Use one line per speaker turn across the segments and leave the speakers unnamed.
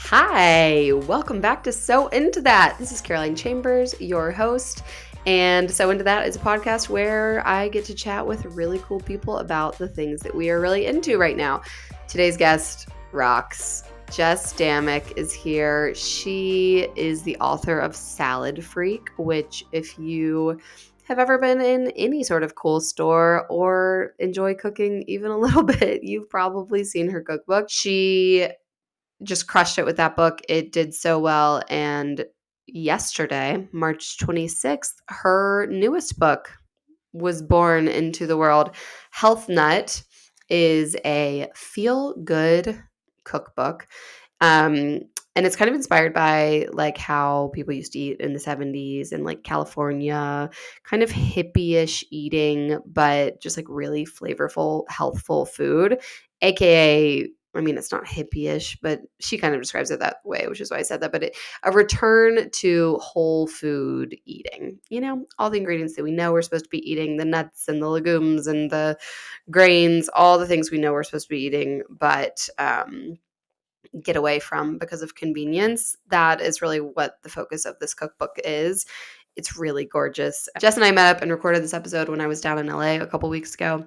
Hi, welcome back to So Into That. This is Caroline Chambers, your host. And So Into That is a podcast where I get to chat with really cool people about the things that we are really into right now. Today's guest rocks. Jess Damuck is here. She is the author of Salad Freak, which if you have ever been in any sort of cool store or enjoy cooking even a little bit, you've probably seen her cookbook. She just crushed it with that book. It did so well. And yesterday, March 26th, her newest book was born into the world. Health Nut is a feel-good cookbook. And it's kind of inspired by like how people used to eat in the 70s and like California, kind of hippie-ish eating, but just like really flavorful, healthful food, aka I mean, it's not hippie-ish, but she kind of describes it that way, which is why I said that. But a return to whole food eating. You know, all the ingredients that we know we're supposed to be eating, the nuts and the legumes and the grains, all the things we know we're supposed to be eating, but get away from because of convenience. That is really what the focus of this cookbook is. It's really gorgeous. Jess and I met up and recorded this episode when I was down in LA a couple weeks ago.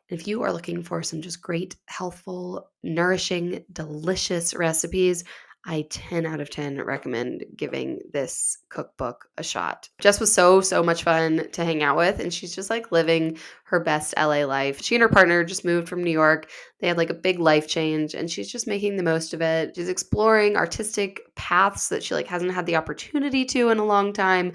If you are looking for some just great, healthful, nourishing, delicious recipes, I 10 out of 10 recommend giving this cookbook a shot. Jess was so much fun to hang out with, and she's just like living her best LA life. She and her partner just moved from New York. They had like a big life change, and she's just making the most of it. She's exploring artistic paths that she like hasn't had the opportunity to in a long time.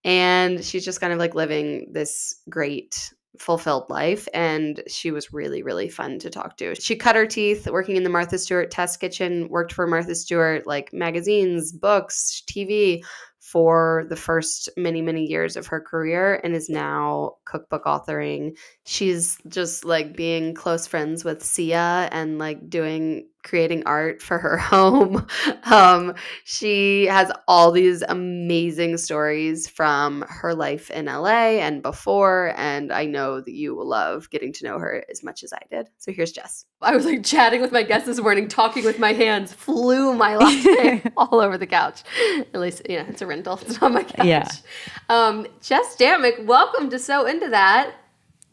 And she's just kind of like living this great fulfilled life, and she was really fun to talk to. She cut her teeth working in the Martha Stewart test kitchen, worked for Martha Stewart, like magazines, books, TV for the first many years of her career, and is now cookbook authoring. She's just like being close friends with Sia and like creating art for her home. She has all these amazing stories from her life in LA and before, and I know that you will love getting to know her as much as I did. So here's Jess. I was like chatting with my guests this morning, talking with my hands, flew my latte all over the couch. At least, yeah, it's a rental. It's on my couch.
Yeah.
Jess Damuck, welcome to So Into That.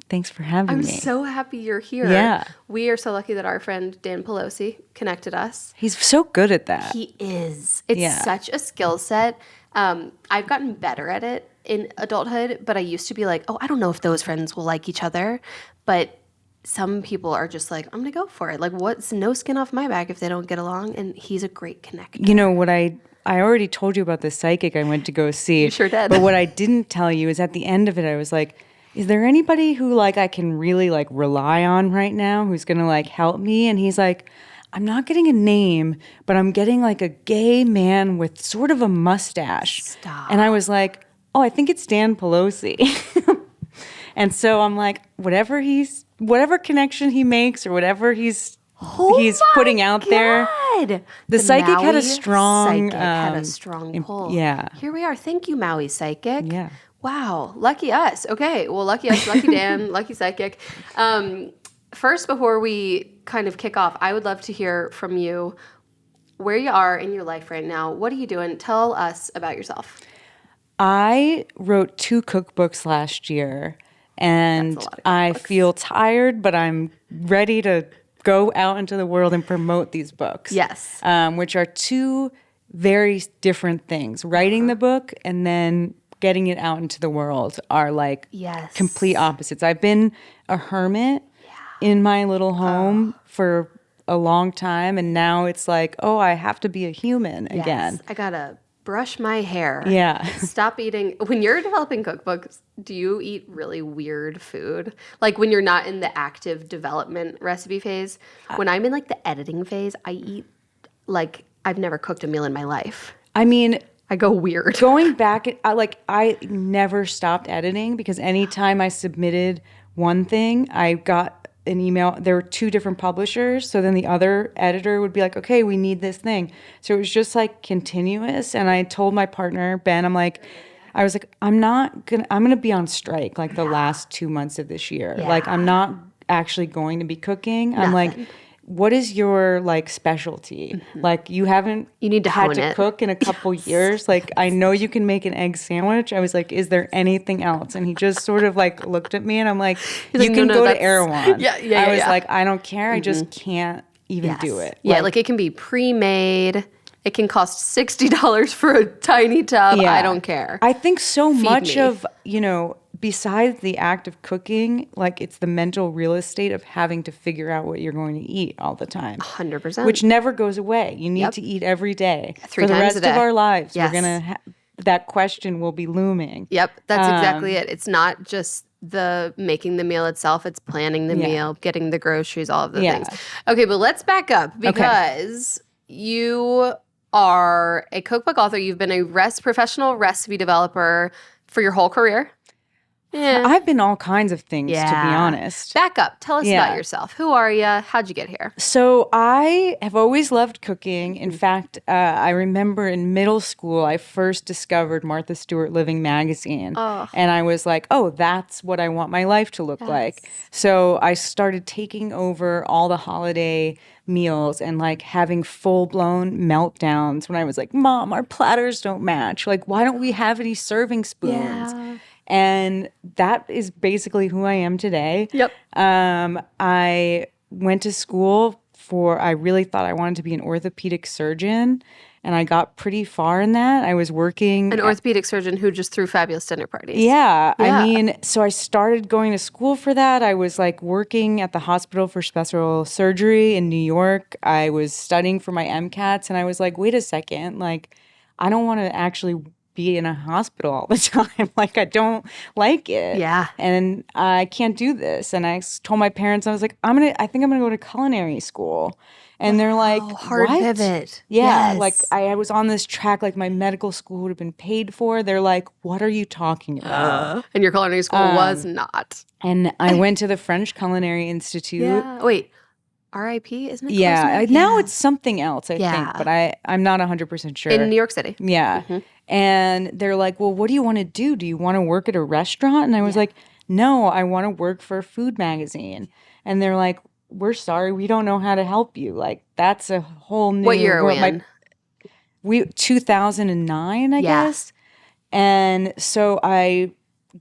Thanks for having me.
I'm so happy you're here.
Yeah.
We are so lucky that our friend Dan Pelosi connected us.
He's so good at that.
He is. It's such a skill set. I've gotten better at it in adulthood, but I used to be like, oh, I don't know if those friends will like each other. But some people are just like, I'm going to go for it. Like, what's no skin off my back if they don't get along? And he's a great connector.
You know, what I already told you about the psychic I went to go see.
You sure did.
But what I didn't tell you is at the end of it, I was like, is there anybody who like I can really like rely on right now who's going to like help me? And he's like, I'm not getting a name, but I'm getting like a gay man with sort of a mustache.
Stop.
And I was like, oh, I think it's Dan Pelosi. And so I'm like, whatever connection he makes or whatever he's putting out there. The psychic had a strong
pull.
Yeah.
Here we are. Thank you, Maui Psychic.
Yeah.
Wow. Lucky us. Okay. Well, lucky us, lucky Dan, lucky Psychic. First, before we kind of kick off, I would love to hear from you where you are in your life right now. What are you doing? Tell us about yourself.
I wrote 2 cookbooks last year, and I feel tired, but I'm ready to go out into the world and promote these books.
Yes.
Which are 2 very different things. Writing the book and then getting it out into the world are like complete opposites. I've been a hermit in my little home for a long time, and now it's like, oh, I have to be a human again.
I gotta brush my hair.
Yeah.
Stop eating. When you're developing cookbooks, do you eat really weird food? Like when you're not in the active development recipe phase? When I'm in like the editing phase, I eat like I've never cooked a meal in my life.
I mean,
I go weird.
Going back, I never stopped editing because anytime I submitted one thing, I got an email. There were 2 different publishers. So then the other editor would be like, okay, we need this thing. So it was just like continuous. And I told my partner, Ben, I'm going to be on strike like the last 2 months of this year.
Yeah.
Like I'm not actually going to be cooking. I'm like, what is your like specialty? Like you haven't
You need to
had
hone
to
it.
cook in a couple years. Like I know you can make an egg sandwich. I was like, is there anything else? And he just sort of like looked at me and I'm like, you
like,
can
no,
go to
that's-
Erewhon.
Yeah,
I was like, I don't care. I just can't even do it.
Yeah, like it can be pre-made. It can cost $60 for a tiny tub.
Yeah.
I don't care.
I think so much
me.
of, besides the act of cooking, like it's the mental real estate of having to figure out what you're going to eat all the time.
100%.
Which never goes away. You need
Yep.
to eat every day.
3
For the
times
rest
a day.
of our lives,
Yes.
we're going to that question will be looming.
Yep, that's exactly it. It's not just the making the meal itself, it's planning the meal, getting the groceries, all of the things. Okay, but let's back up because you are a cookbook author. You've been a professional recipe developer for your whole career. Yeah.
I've been all kinds of things, to be honest.
Back up. Tell us about yourself. Who are you? How'd you get here?
So I have always loved cooking. In fact, I remember in middle school, I first discovered Martha Stewart Living magazine.
Oh.
And I was like, oh, that's what I want my life to look like. So I started taking over all the holiday meals and like having full-blown meltdowns when I was like, Mom, our platters don't match. Like, why don't we have any serving spoons?
Yeah.
And that is basically who I am today.
Yep.
I went to school I really thought I wanted to be an orthopedic surgeon, and I got pretty far in that. I was working.
An orthopedic surgeon who just threw fabulous dinner parties.
Yeah. I mean, so I started going to school for that. I was like working at the hospital for special surgery in New York. I was studying for my MCATs, and I was like, wait a second, like, I don't want to actually be in a hospital all the time. Like, I don't like it.
Yeah.
And I can't do this. And I told my parents, I was like, I think I'm going to go to culinary school. And they're like,
hard
what?
pivot.
Yeah.
Yes.
Like I was on this track, like my medical school would have been paid for. They're like, what are you talking about?
And your culinary school was not.
And I went to the French Culinary Institute.
Yeah. Wait. RIP, isn't it?
Yeah. Now it's something else, I
Yeah.
think, but I'm not 100% sure.
In New York City.
Yeah. And they're like, well, what do you want to do? Do you want to work at a restaurant? And I was like, no, I want to work for a food magazine. And they're like, we're sorry, we don't know how to help you. Like, that's a whole new
What year are we
world.
in?
2009, I guess. And so I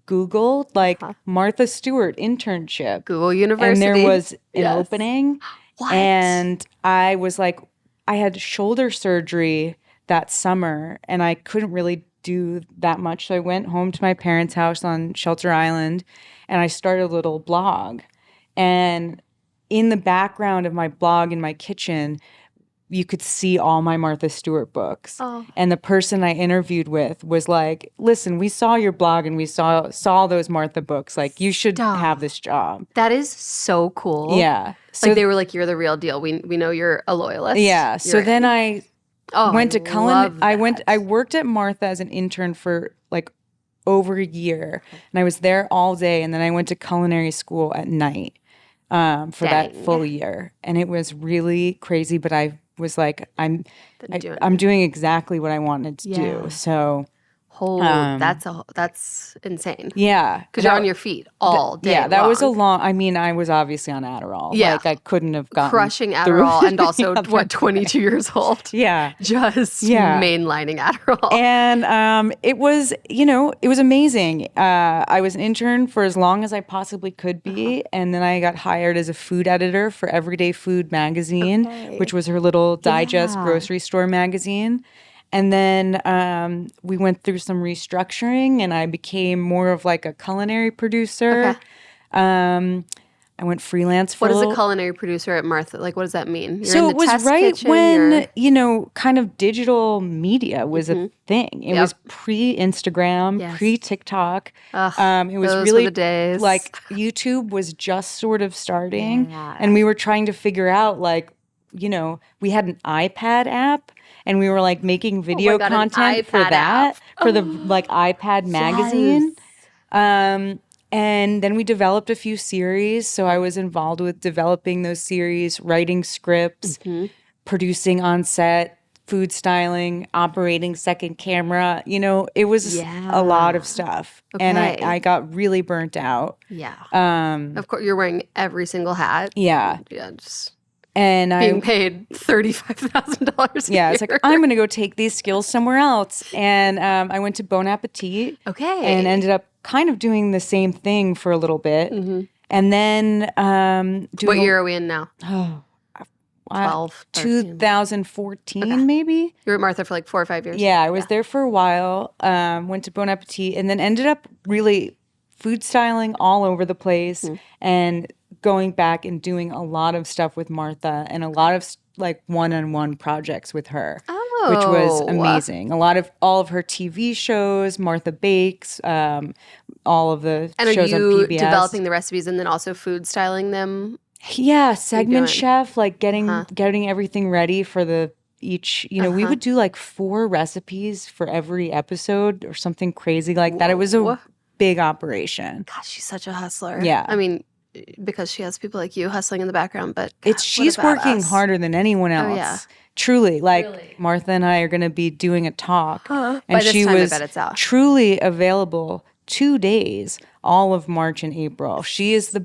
Googled like Martha Stewart internship.
Google University.
And there was an opening.
What?
And I was like, I had shoulder surgery that summer and I couldn't really do that much. So I went home to my parents' house on Shelter Island and I started a little blog. And in the background of my blog in my kitchen, you could see all my Martha Stewart books.
Oh.
And the person I interviewed with was like, listen, we saw your blog and we saw those Martha books. Like, you should have this job.
That is so cool.
Yeah. So
like they were like, you're the real deal. We know you're a loyalist.
yeah. So
You're
then
in.
I went to
love
I worked at Martha as an intern for like over a year. And I was there all day. And then I went to culinary school at night for that full year. And it was really crazy, but I was like, I'm doing exactly what I wanted to do. So
that's insane.
yeah,
Because you're on your feet all day.
Yeah, that
long.
was a long. I mean, I was obviously on Adderall.
Yeah.
Like I couldn't have gotten
crushing
through
Adderall and also
the other
22 years old.
Yeah,
Just mainlining Adderall.
and it was amazing. I was an intern for as long as I possibly could be, and then I got hired as a food editor for Everyday Food magazine, which was her little digest grocery store magazine. And then we went through some restructuring and I became more of like a culinary producer. Okay. I went freelance for
What is a culinary producer at Martha? Like, what does that mean? You're
so
in the
it was
test
right
kitchen,
when, kind of digital media was a thing. It was pre-Instagram, pre-TikTok. It was
those
really
were the days.
like YouTube was just sort of starting. And we were trying to figure out like, we had an iPad app. And we were like making video content for that, for the like iPad magazine. Yes. And then we developed a few series. So I was involved with developing those series, writing scripts, producing on set, food styling, operating second camera. It was a lot of stuff. Okay. And I got really burnt out.
Yeah. Of course, you're wearing every single hat.
Yeah.
Yeah, just
And
being paid $35,000 a year.
Yeah, it's like, I'm going to go take these skills somewhere else. And I went to Bon Appetit.
Okay.
And ended up kind of doing the same thing for a little bit. And then
what year are we in now?
12, 2014 maybe.
You were at Martha for like 4 or 5 years?
Yeah, I was there for a while, went to Bon Appetit, and then ended up really food styling all over the place and going back and doing a lot of stuff with Martha and a lot of like one-on-one projects with her, which was amazing. All of her TV shows, Martha Bakes, all of the shows on PBS.
And are you developing the recipes and then also food styling them?
Yeah, segment chef, like getting everything ready for each, we would do like 4 recipes for every episode or something crazy like that. It was a big operation.
Gosh, she's such a hustler.
Yeah.
I mean, because she has people like you hustling in the background, but
she's working harder than anyone else.
Oh, yeah.
Truly, like Martha and I are going to be doing a talk, and
by this
she
time,
was
I bet it's out.
truly available 2 days, all of March and April. She is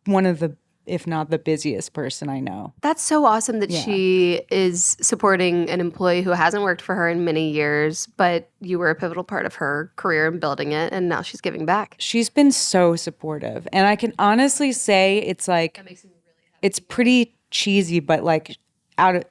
one of the, if not the busiest person I know.
That's so awesome that she is supporting an employee who hasn't worked for her in many years, but you were a pivotal part of her career in building it, and now she's giving back.
She's been so supportive. And I can honestly say it's like, that makes me really happy. It's pretty cheesy, but like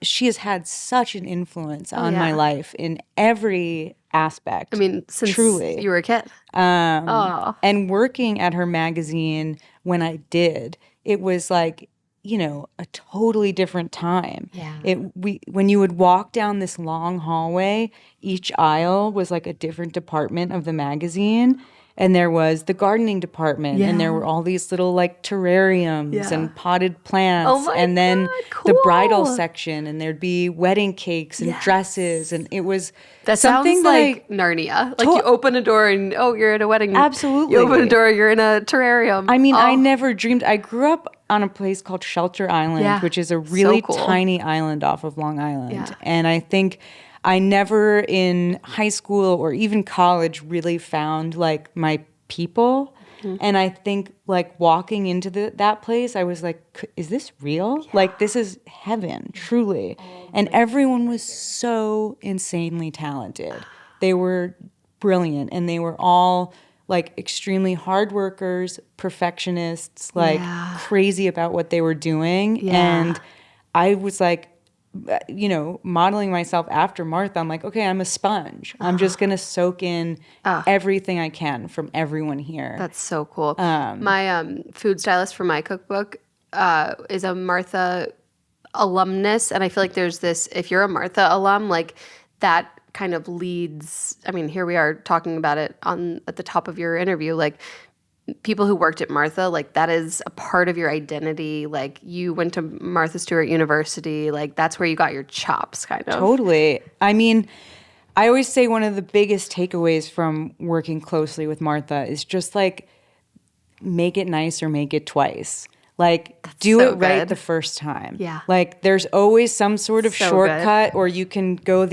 she has had such an influence on my life in every aspect.
I mean, since
truly.
You were a kid.
And working at her magazine when I did, it was like, a totally different time.
Yeah.
When you would walk down this long hallway, each aisle was like a different department of the magazine. And there was the gardening department, and there were all these little like terrariums and potted plants, and then the bridal section, and there'd be wedding cakes and dresses, and it was
something like Narnia. Like you open a door and you're at a wedding.
Absolutely,
you open a door, you're in a terrarium.
I mean, I never dreamed. I grew up on a place called Shelter Island, which is a really tiny island off of Long Island, and I think I never in high school or even college really found like my people. And I think like walking into that place, I was like, is this real? Like this is heaven, truly. And everyone was so insanely talented. They were brilliant, and they were all like extremely hard workers, perfectionists, like crazy about what they were doing. And I was like, modeling myself after Martha, I'm like, okay, I'm a sponge. I'm just going to soak in everything I can from everyone here.
That's so cool. My food stylist for my cookbook is a Martha alumnus. And I feel like there's this, if you're a Martha alum, like that kind of leads, I mean, here we are talking about it at the top of your interview, like people who worked at Martha, like that is a part of your identity. Like you went to Martha Stewart University, like that's where you got your chops, kind of.
Totally. I mean, I always say one of the biggest takeaways from working closely with Martha is just like make it nice or make it twice. Like do it right the first time.
Yeah.
Like there's always some sort of shortcut, or you can go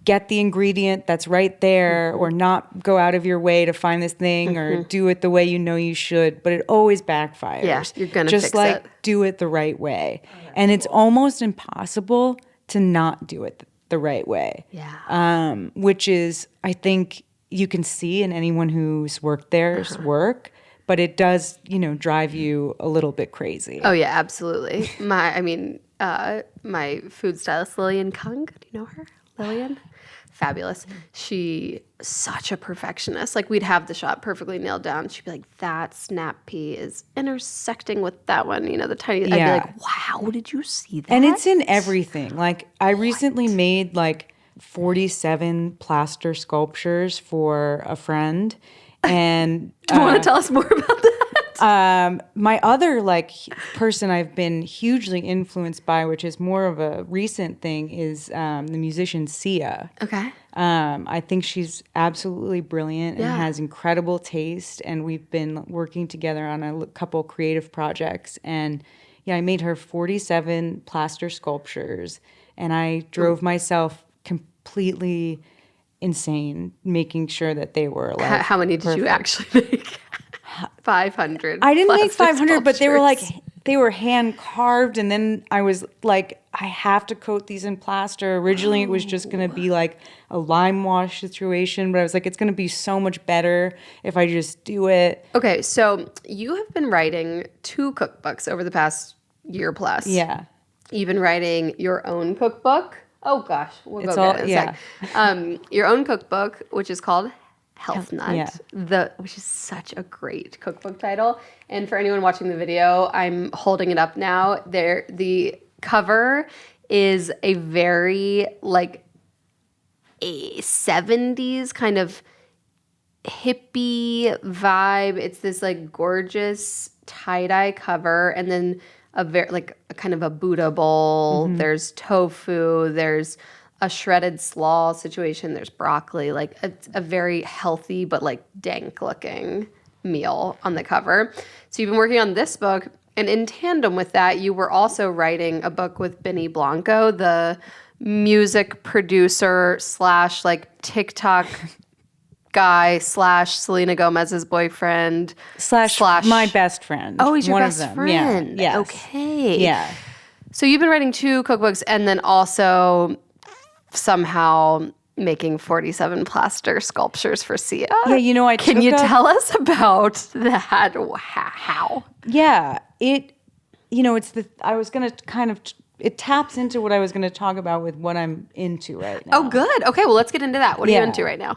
get the ingredient that's right there, or not go out of your way to find this thing, or do it the way you should, but it always backfires.
Yeah, you're going to
fix
it. Just
like do it the right way. And it's almost impossible to not do it the right way.
Yeah.
Which is, I think you can see in anyone who's worked there's work, but it does, drive you a little bit crazy.
Oh yeah, absolutely. My food stylist, Lillian Kung, do you know her? Lillian? Fabulous. She such a perfectionist. Like we'd have the shot perfectly nailed down. She'd be like, that snap pea is intersecting with that one, the tiny. I'd be like, wow, did you see that?
And it's in everything. Like I recently made like 47 plaster sculptures for a friend. And
do you want to tell us more about that?
My other person I've been hugely influenced by, which is more of a recent thing, is the musician Sia.
Okay.
I think she's absolutely brilliant and has incredible taste, and we've been working together on a couple creative projects. And I made her 47 plaster sculptures, and I drove myself completely insane making sure that they were like
how many did you actually make? 500.
I didn't make 500, but they were like they were hand carved, and then I was like, I have to coat these in plaster. Originally, it was just going to be like a lime wash situation, but I was like, it's going to be so much better if I just do it.
Okay, so you have been writing 2 cookbooks over the past year plus.
Yeah.
You've been writing your own cookbook. Oh gosh, we'll
It's
go
all-
get it in
yeah.
a sec. Your own cookbook, which is called Health Nut,
yeah.
which is such a great cookbook title. And for anyone watching the video, I'm holding it up now. The cover is a very like a 70s kind of hippie vibe. It's this like gorgeous tie-dye cover, and then a very like a kind of a Buddha bowl. There's tofu. There's a shredded slaw situation. There's broccoli. Like it's a very healthy but like dank looking meal on the cover. So you've been working on this book, and in tandem with that, you were also writing a book with Benny Blanco, the music producer / like TikTok guy / Selena Gomez's boyfriend
/ my best friend.
Oh, he's your
one
best
of them.
friend.
Yeah. Yes.
Okay.
Yeah.
So you've been writing 2 cookbooks and then also somehow making 47 plaster sculptures for Sia.
Yeah, you know,
Can you tell us about that? How?
Yeah, it taps into what I was going to talk about with what I'm into right now.
Oh, good. Okay, well, let's get into that. What are you into right now?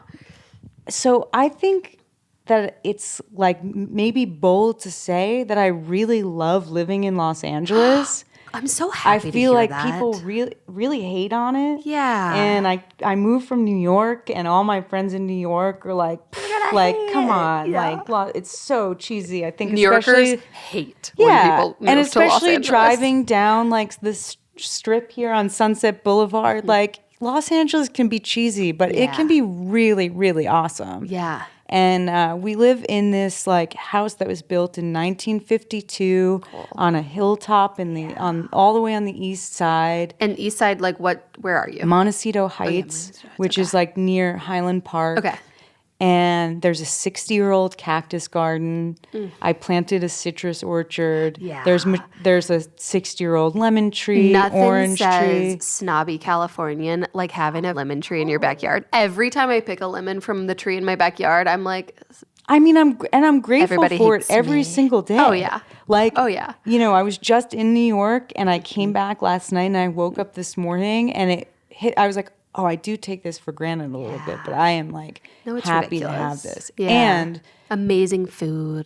So I think that it's like maybe bold to say that I really love living in Los Angeles.
I'm so happy
I
to
feel
hear
like
that.
people really hate on it.
Yeah.
And I moved from New York, and all my friends in New York are like, come on,
Yeah.
like it's so cheesy. I think
New Yorkers hate when people move
and
to Los
especially
Angeles.
driving down like this strip here on Sunset Boulevard, like Los Angeles can be cheesy, but it can be really, really awesome.
Yeah.
And we live in this like house that was built in 1952 on a hilltop on all the way on the east side.
And east side, like what? Where are you?
Montecito Heights, which is like near Highland Park.
Okay.
And there's a 60-year-old cactus garden. I planted a citrus orchard.
Yeah.
There's a 60-year-old lemon tree,
Nothing
orange
says
tree.
snobby Californian like having a lemon tree in your backyard. Every time I pick a lemon from the tree in my backyard, I'm like,
I mean, I'm grateful
Everybody
for it
hates
every
me.
single day.
Oh, yeah.
Like,
Oh, yeah.
You know, I was just in New York, and I came back last night, and I woke up this morning, and it hit. I was like, oh, I do take this for granted a little bit, but I am like
no, it's
happy
ridiculous.
to have this.
Yeah.
And
amazing food.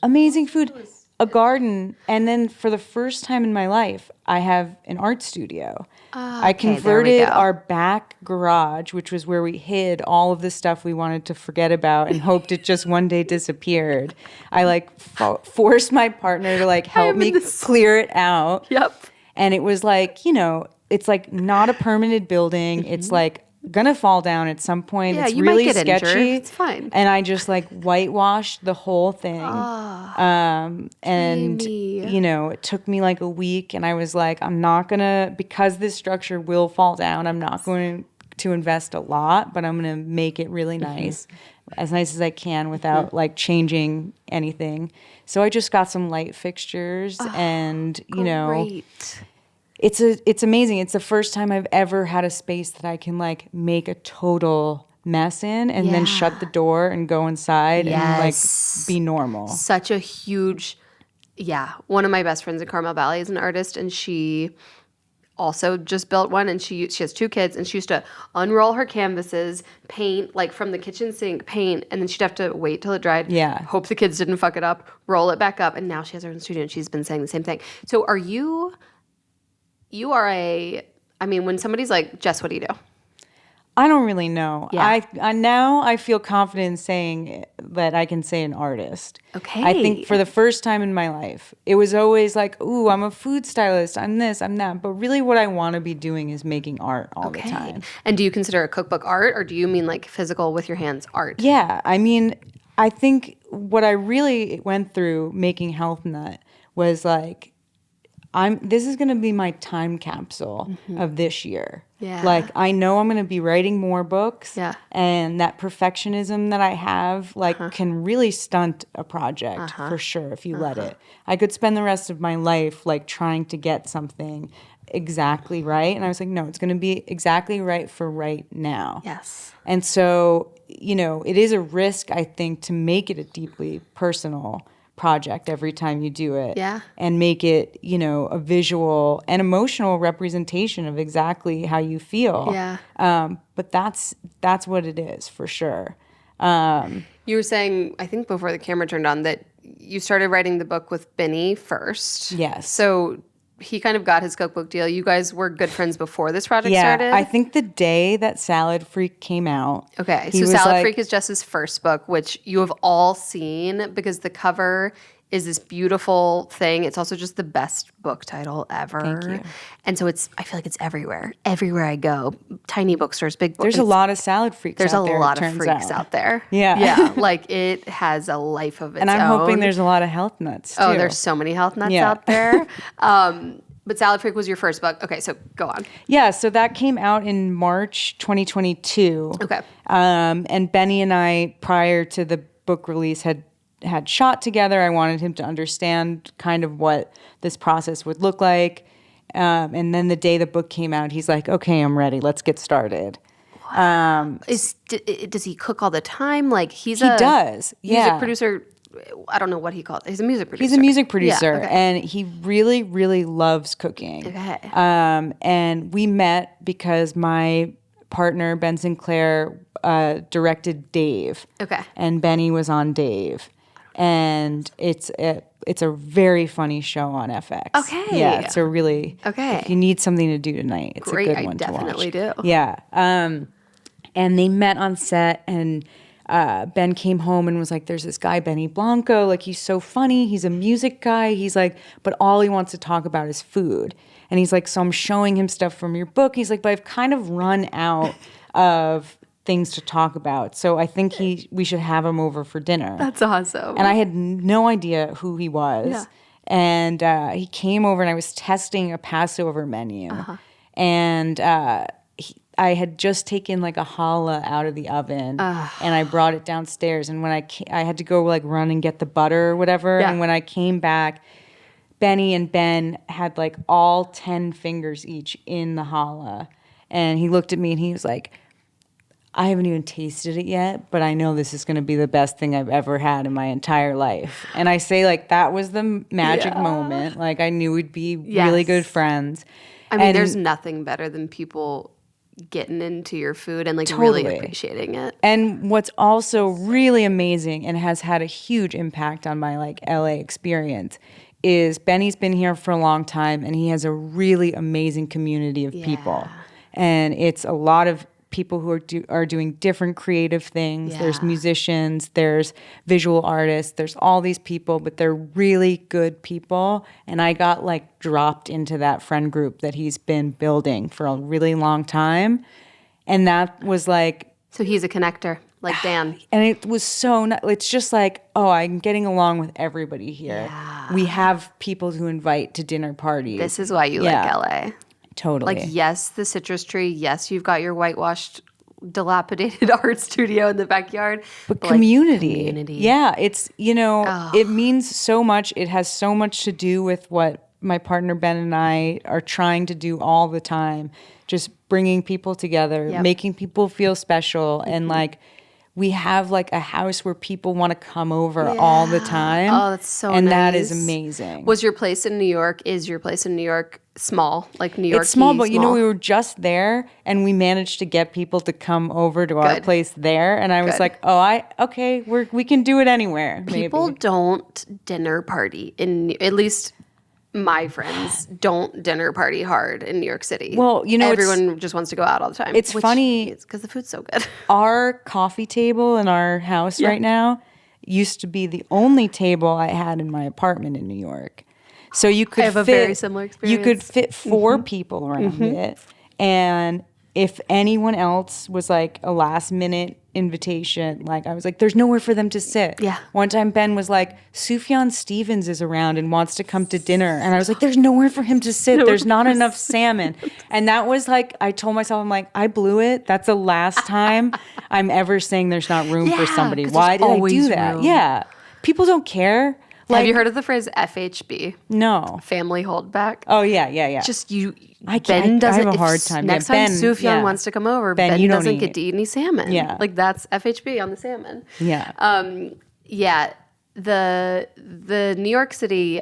a garden, and then for the first time in my life, I have an art studio. I
okay, there we
converted
go.
our back garage, which was where we hid all of the stuff we wanted to forget about and hoped it just one day disappeared. I like forced my partner to like help me clear it out.
Yep.
And it was like, you know, it's like not a permanent building. It's like gonna fall down at some point.
Yeah,
it's
you
really
might get
sketchy.
injured. It's fine.
And I just like whitewashed the whole thing. And
dreamy.
you know, it took me like a week, and I was like, I'm not gonna, because this structure will fall down, I'm not going to invest a lot, but I'm gonna make it really nice as I can without like changing anything. So I just got some light fixtures, and you know,
Great.
it's amazing. It's the first time I've ever had a space that I can like make a total mess in and then shut the door and go inside and like be normal.
Such a huge, one of my best friends in Carmel Valley is an artist, and she also just built one, and she has 2 kids, and she used to unroll her canvases, paint like from the kitchen sink, paint, and then she'd have to wait till it dried, hope the kids didn't fuck it up, roll it back up, and now she has her own studio, and she's been saying the same thing. So are you are when somebody's like, Jess, what do you do?
I don't really know.
Yeah.
I feel confident in saying that I can say an artist.
Okay.
I think for the first time in my life, it was always like, ooh, I'm a food stylist, I'm this, I'm that. But really what I want to be doing is making art all the time.
And do you consider a cookbook art, or do you mean like physical with your hands art?
Yeah. I mean, I think what I really went through making Health Nut was like, this is going to be my time capsule of this year.
Yeah.
Like, I know I'm going to be writing more books.
Yeah.
And that perfectionism that I have, like, can really stunt a project for sure if you let it. I could spend the rest of my life, like, trying to get something exactly right. And I was like, no, it's going to be exactly right for right now.
Yes.
And so, you know, it is a risk, I think, to make it a deeply personal project every time you do it.
Yeah.
And make it, you know, a visual and emotional representation of exactly how you feel.
Yeah.
But that's what it is for sure.
You were saying, I think before the camera turned on, that you started writing the book with Benny first.
Yes.
So he kind of got his cookbook deal. You guys were good friends before this project
Yeah,
started?
I think the day that Salad Freak came out.
Okay,
he
so
was
Salad
like-
Freak is Jess's first book, which you have all seen because the cover is this beautiful thing. It's also just the best book title ever.
Thank you.
And so I feel like it's everywhere. Everywhere I go, tiny bookstores, big books.
There's a lot of Salad Freaks
There's
out there,
a lot
it
of
turns
freaks out there.
Yeah.
Yeah, like it has a life of its own.
And I'm hoping there's a lot of health nuts, too.
Oh, there's so many health nuts
Yeah.
out there. But Salad Freak was your first book. Okay, so go on.
Yeah, so that came out in March 2022.
Okay.
And Benny and I, prior to the book release, had shot together. I wanted him to understand kind of what this process would look like. And then the day the book came out, he's like, okay, I'm ready. Let's get started.
Does he cook all the time? Like he
does. Yeah.
Music producer. I don't know what he called it. He's a music producer.
He's a music producer,
Yeah, okay.
and he really, really loves cooking.
Okay.
And we met because my partner, Ben Sinclair, directed Dave.
Okay.
And Benny was on Dave. And it's a very funny show on FX.
Okay.
Yeah, it's a really...
Okay.
If you need something to do tonight, it's
Great,
a good one to watch.
I definitely do.
Yeah. And they met on set, and Ben came home and was like, there's this guy, Benny Blanco. Like, he's so funny. He's a music guy. He's like, but all he wants to talk about is food. And he's like, so I'm showing him stuff from your book. He's like, but I've kind of run out of things to talk about. So I think we should have him over for dinner.
That's awesome.
And I had no idea who he was.
Yeah.
And he came over and I was testing a Passover menu. And I had just taken like a challah out of the oven and I brought it downstairs. And when I had to go like run and get the butter or whatever.
Yeah.
And when I came back, Benny and Ben had like all 10 fingers each in the challah. And he looked at me and he was like, I haven't even tasted it yet, but I know this is going to be the best thing I've ever had in my entire life. And I say, like, that was the magic moment. Like, I knew we'd be really good friends.
I mean,
And
there's nothing better than people getting into your food and like really appreciating it.
And what's also really amazing and has had a huge impact on my like LA experience is Benny's been here for a long time and he has a really amazing community of people. And it's a lot of people who are doing different creative things. There's musicians, there's visual artists, there's all these people, but they're really good people. And I got like dropped into that friend group that he's been building for a really long time. And that was like...
So he's a connector, like Dan.
And it was it's just like, oh, I'm getting along with everybody here.
Yeah.
We have people who invite to dinner parties.
This is why you like LA.
Totally.
Like, yes, the citrus tree. Yes, you've got your whitewashed, dilapidated art studio in the backyard.
But community.
Like, community.
Yeah, it's, it means so much. It has so much to do with what my partner Ben and I are trying to do all the time. Just bringing people together, making people feel special. And like, we have like a house where people want to come over all the time.
Oh, that's so nice.
And that is amazing.
Is your place in New York small? Like New York?
It's small, but we were just there and we managed to get people to come over to our place there. And I was like, we can do it anywhere.
People don't dinner party at least my friends don't dinner party hard in New York City.
Well,
everyone just wants to go out all the time.
It's funny.
It's because the food's so good.
Our coffee table in our house right now used to be the only table I had in my apartment in New York. So you could
I have a very similar experience.
You could fit 4 people around it. And if anyone else was like a last minute invitation, like I was like, there's nowhere for them to sit.
Yeah.
One time Ben was like, Sufjan Stevens is around and wants to come to dinner. And I was like, there's nowhere for him to sit. There's not enough salmon. And that was like, I told myself, I'm like, I blew it. That's the last time I'm ever saying there's not room for somebody. Why did I do that?
Room.
Yeah. People don't care. Like,
have you heard of the phrase FHB?
No.
Family holdback.
Oh, yeah.
Just
Ben doesn't. I have a hard time.
Next time Sufjan wants to come over, Ben doesn't get to eat any salmon.
Yeah.
Like that's FHB on the salmon.
Yeah.
The New York City,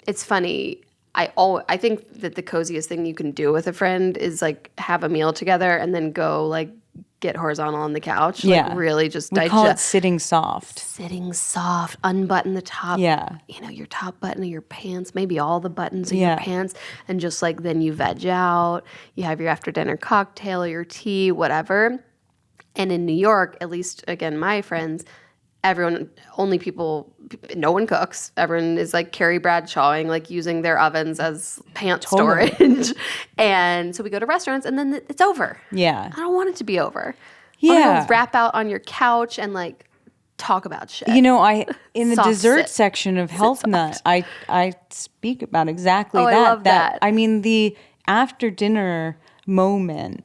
it's funny. I think that the coziest thing you can do with a friend is like have a meal together and then go like get horizontal on the couch.
Yeah.
Like really just
we
digest.
call it sitting soft.
Sitting soft, unbutton the top.
Yeah.
Your top button of your pants, maybe all the buttons of your pants, and just like then you veg out. You have your after dinner cocktail or your tea, whatever. And in New York, at least again, my friends, no one cooks. Everyone is like Carrie Bradshawing, like using their ovens as pant storage. And so we go to restaurants and then it's over.
Yeah.
I don't want it to be over.
Yeah.
I want to wrap out on your couch and like talk about shit.
In the dessert
sit.
section of Health Nut, I speak about exactly that.
I love that.
I mean, the after dinner moment,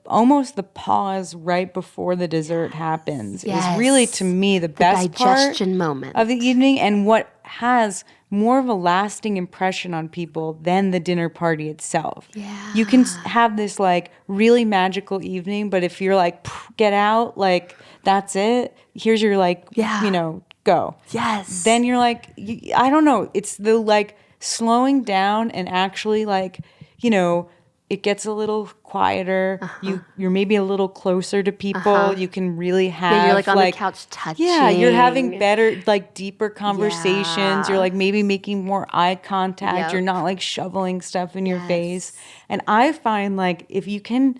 almost the pause right before the dessert happens is really, to me, the best
digestion moment
of the evening, and what has more of a lasting impression on people than the dinner party itself.
Yeah.
You can have this like really magical evening, but if you're like, get out, like that's it. Here's your like, go.
Yes.
Then you're like, I don't know. It's the like slowing down and actually like, it gets a little quieter. You're maybe a little closer to people. You can really have
you're like on the couch touching.
Yeah, you're having better, like deeper conversations.
Yeah.
You're like maybe making more eye contact.
Yep.
You're not like shoveling stuff in your face. And I find like if you can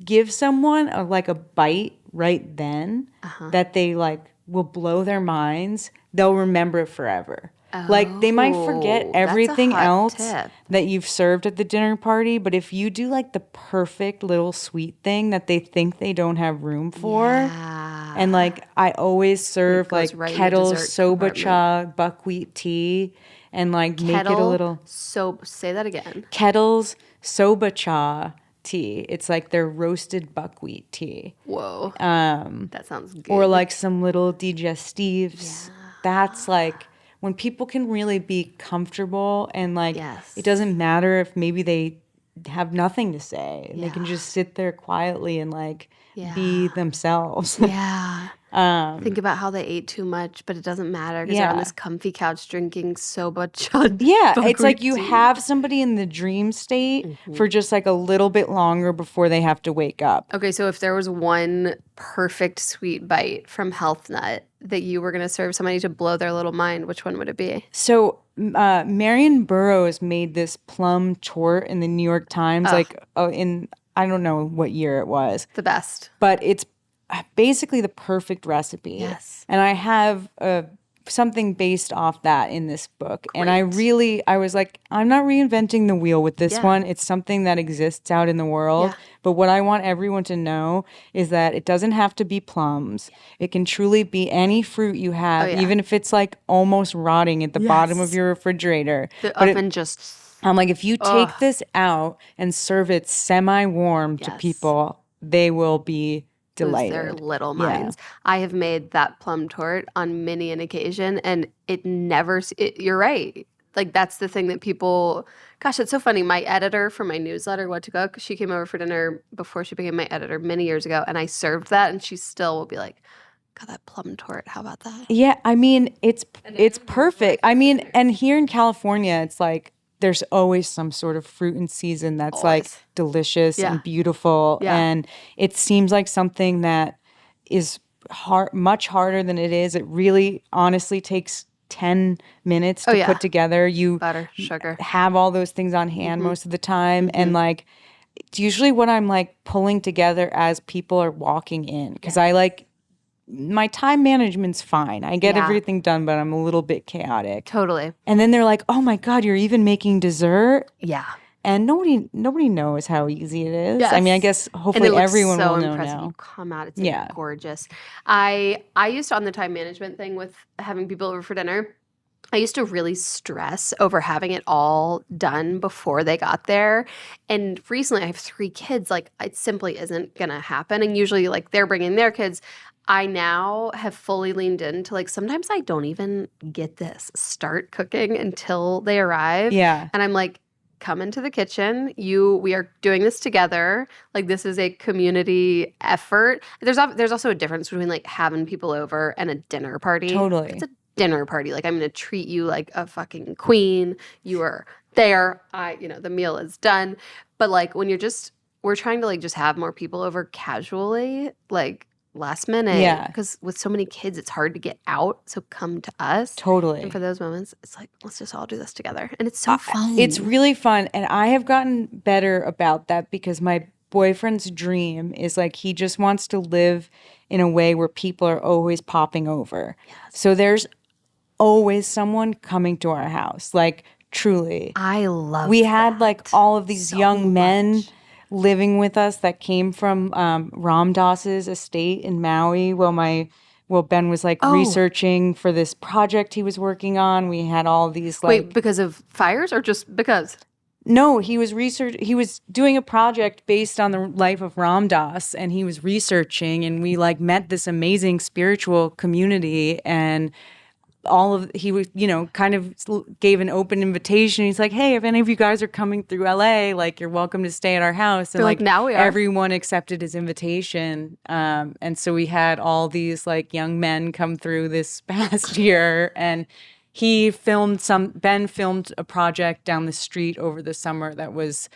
give someone a bite right then that they like will blow their minds, they'll remember it forever. Like they might forget everything else that you've served at the dinner party, but if you do like the perfect little sweet thing that they think they don't have room for, and like I always serve like kettle soba cha buckwheat tea, and like make it a little.
So say that again.
Kettle's soba cha tea. It's like their roasted buckwheat tea.
Whoa. That sounds good.
Or like some little digestives. Yeah. That's like. When people can really be comfortable and like it doesn't matter if maybe they have nothing to say. And they can just sit there quietly and like be themselves.
Yeah. Think about how they ate too much, but it doesn't matter because they're on this comfy couch drinking soba chud.
Yeah, it's like you have somebody in the dream state for just like a little bit longer before they have to wake up.
Okay, so if there was one perfect sweet bite from Health Nut that you were going to serve somebody to blow their little mind, which one would it be?
So Marion Burroughs made this plum tort in the New York Times, in I don't know what year it was.
The best.
But it's basically the perfect recipe.
Yes.
And I have something based off that in this book. Great. And I was like, I'm not reinventing the wheel with this one. It's something that exists out in the world. Yeah. But what I want everyone to know is that it doesn't have to be plums. It can truly be any fruit you have, even if it's like almost rotting at the bottom of your refrigerator.
The oven
I'm like, if you take this out and serve it semi-warm to people, they will be delighted.
Their little minds. Yeah. I have made that plum tort on many an occasion, and you're right. Like that's the thing that people. Gosh, it's so funny. My editor for my newsletter, What to Cook, she came over for dinner before she became my editor many years ago, and I served that, and she still will be like, "God, that plum tort. How about that?"
Yeah, I mean, it's perfect. I mean, and here in California, it's like. There's always some sort of fruit in season that's like delicious and beautiful. Yeah. And it seems like something that is much harder than it is. It really honestly takes 10 minutes to put together. You
butter, sugar,
have all those things on hand most of the time. And like, it's usually what I'm like pulling together as people are walking in. Cause I like, my time management's fine. I get everything done, but I'm a little bit chaotic.
Totally.
And then they're like, oh my God, you're even making dessert?
Yeah.
And nobody knows how easy it is.
Yes.
I mean, I guess hopefully
and it looks
everyone
so
will know
impressive.
now.
You come out, it's
Yeah.
gorgeous. I used to, on the time management thing with having people over for dinner, I used to really stress over having it all done before they got there. And recently I have 3 kids. Like, it simply isn't going to happen. And usually, like, they're bringing their kids. I now have fully leaned into, like, sometimes I don't even get this start cooking until they arrive.
Yeah.
And I'm like, come into the kitchen. We are doing this together. Like, this is a community effort. There's also a difference between, like, having people over and a dinner party.
Totally.
It's a dinner party. Like, I'm going to treat you like a fucking queen. You are there. The meal is done. But, like, when we're trying to, like, just have more people over casually, like, last minute.
Yeah.
Because with so many kids, it's hard to get out. So come to us.
Totally.
And for those moments, it's like, let's just all do this together. And it's so fun.
It's really fun. And I have gotten better about that because my boyfriend's dream is, like, he just wants to live in a way where people are always popping over. Yes. So there's always someone coming to our house. Like, truly.
I love
We had, like, all of these young men living with us that came from Ram Dass's estate in Maui while Ben was, like, researching for this project he was working on. We had all these, like...
Wait, because of fires or just because?
No, he was doing a project based on the life of Ram Dass, and he was researching, and we, like, met this amazing spiritual community, and he was, kind of gave an open invitation. He's like, hey, if any of you guys are coming through LA, like, you're welcome to stay at our house. And, like,
now we are.
Everyone accepted his invitation. And so we had all these, like, young men come through this past year, and Ben filmed a project down the street over the summer that was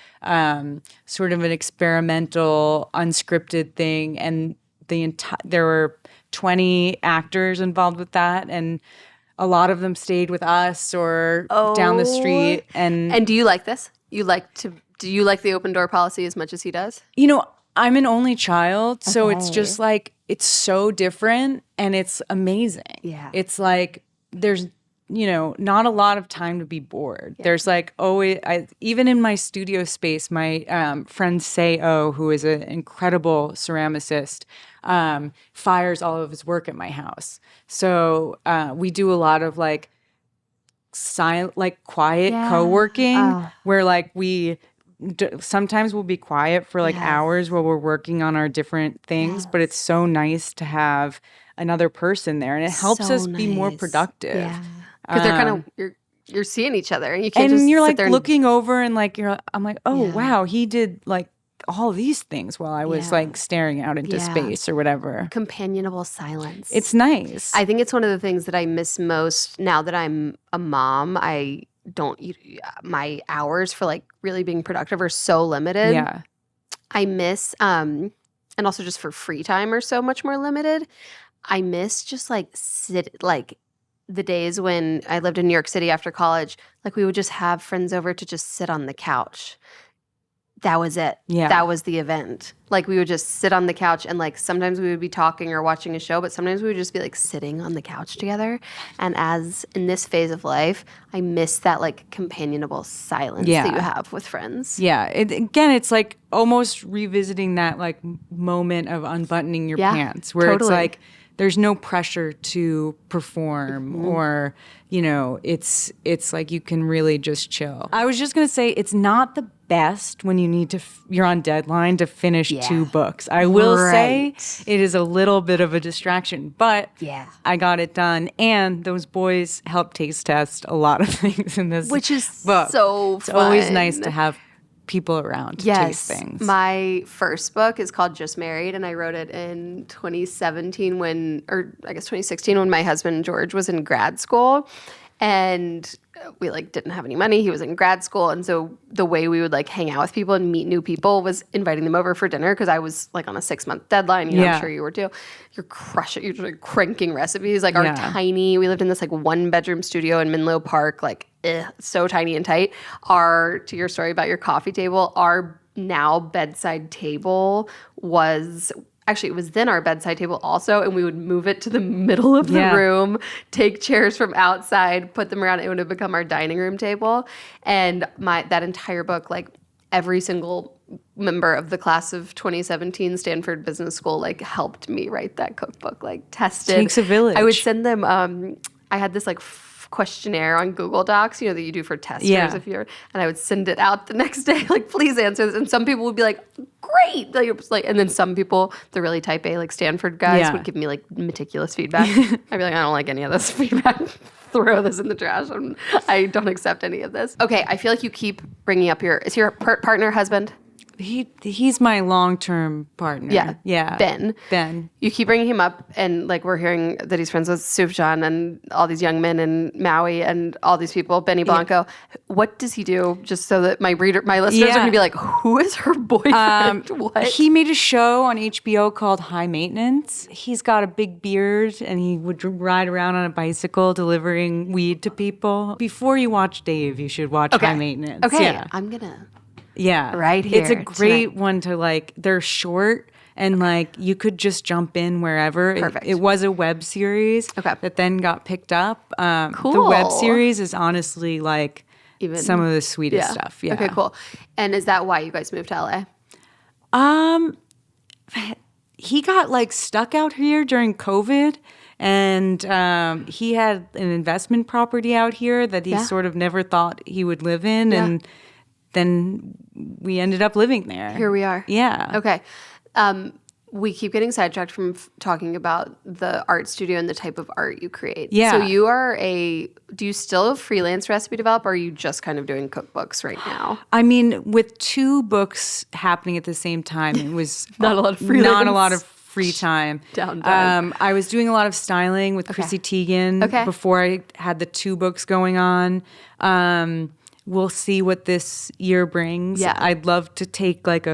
sort of an experimental, unscripted thing. And there were 20 actors involved with that, and a lot of them stayed with us or down the street. And
do you like this? Do you like the open door policy as much as he does?
I'm an only child, so it's just, like, it's so different and it's amazing.
Yeah.
It's like there's not a lot of time to be bored. Yeah. There's, like, always, even in my studio space, my friend Sayo, who is an incredible ceramicist, fires all of his work at my house. So we do a lot of, like, silent, like, quiet co-working where, like, sometimes we'll be quiet for, like, hours while we're working on our different things, but it's so nice to have another person there, and it helps us be more productive. Yeah.
Because they're kind of you're seeing each other, and you can't just
you're,
sit
like,
there
looking over, and, like, I'm like, wow, he did, like, all these things while I was like staring out into space or whatever.
Companionable silence.
It's nice.
I think it's one of the things that I miss most now that I'm a mom. My hours for, like, really being productive are so limited.
Yeah.
I miss and also just for free time are so much more limited. I miss just, like, the days when I lived in New York City after college, like, we would just have friends over to just sit on the couch. That was it. Yeah. That was the event. Like, we would just sit on the couch, and, like, sometimes we would be talking or watching a show, but sometimes we would just be, like, sitting on the couch together. And as in this phase of life, I miss that, like, companionable silence that you have with friends.
Yeah. It's like almost revisiting that, like, moment of unbuttoning your pants where it's like, there's no pressure to perform or, it's like you can really just chill. I was just going to say, it's not the best when you're on deadline to finish 2 books. I will say it is a little bit of a distraction, but I got it done. And those boys helped taste test a lot of things in this book.
Which is so fun.
It's always nice to have people around to taste things.
My first book is called Just Married, and I wrote it in 2016 when my husband George was in grad school, and we, like, didn't have any money. He was in grad school, and so the way we would, like, hang out with people and meet new people was inviting them over for dinner, because I was, like, on a 6-month deadline. I'm sure you were too. You're crushing. You're just, like, cranking recipes. Like, our tiny. We lived in this, like, 1-bedroom studio in Menlo Park. Like, so tiny and tight. To your story about your coffee table, our now bedside table was actually, it was then our bedside table also, and we would move it to the middle of the room, take chairs from outside, put them around. It would have become our dining room table. And that entire book, like every single member of the class of 2017 Stanford Business School, like helped me write that cookbook, like tested.
Takes a village.
I would send them, I had this like questionnaire on Google Docs, that you do for testers and I would send it out the next day, like, please answer this. And some people would be like, great. And then some people, the really type A, like Stanford guys would give me like meticulous feedback. I'd be like, I don't like any of this feedback. Throw this in the trash. I don't accept any of this. Okay. I feel like you keep bringing up is your partner, husband?
He's my long-term partner. Yeah. Ben.
You keep bringing him up, and like we're hearing that he's friends with Sufjan and all these young men in Maui and all these people, Benny Blanco. Yeah. What does he do? Just so that my listeners are going to be like, who is her boyfriend? What?
He made a show on HBO called High Maintenance. He's got a big beard, and he would ride around on a bicycle delivering weed to people. Before you watch Dave, you should watch High Maintenance.
Okay,
yeah.
I'm going to.
Yeah.
Right here.
It's a great one to like, they're short and like you could just jump in wherever.
Perfect.
It was a web series that then got picked up.
Cool.
The web series is honestly like some of the sweetest stuff. Yeah.
Okay, cool. And is that why you guys moved to LA?
He got like stuck out here during COVID. And he had an investment property out here that he sort of never thought he would live in. Yeah. And then we ended up living there.
Here we are.
Yeah.
Okay. We keep getting sidetracked from talking about the art studio and the type of art you create.
Yeah.
So do you still freelance recipe develop, or are you just kind of doing cookbooks right now?
I mean, with 2 books happening at the same time, it was
not a lot of freelance.
Not a lot of free time.
Downtime.
I was doing a lot of styling with Chrissy Teigen before I had the 2 books going on. We'll see what this year brings.
Yeah.
I'd love to take like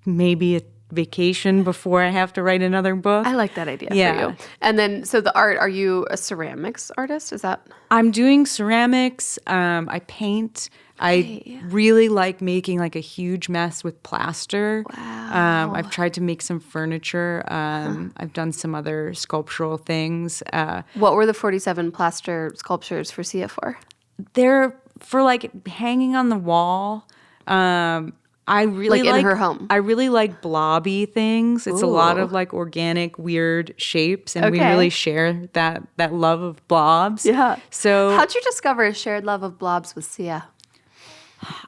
maybe a vacation before I have to write another book.
I like that idea for you. And then, so the art, are you a ceramics artist? Is that?
I'm doing ceramics. I paint. I really like making like a huge mess with plaster.
Wow.
I've tried to make some furniture. I've done some other sculptural things.
What were the 47 plaster sculptures for Sia for?
They're for like hanging on the wall. I really
like in her home.
I really like blobby things. It's a lot of like organic, weird shapes, and we really share that love of blobs.
Yeah.
So
how'd you discover a shared love of blobs with Sia?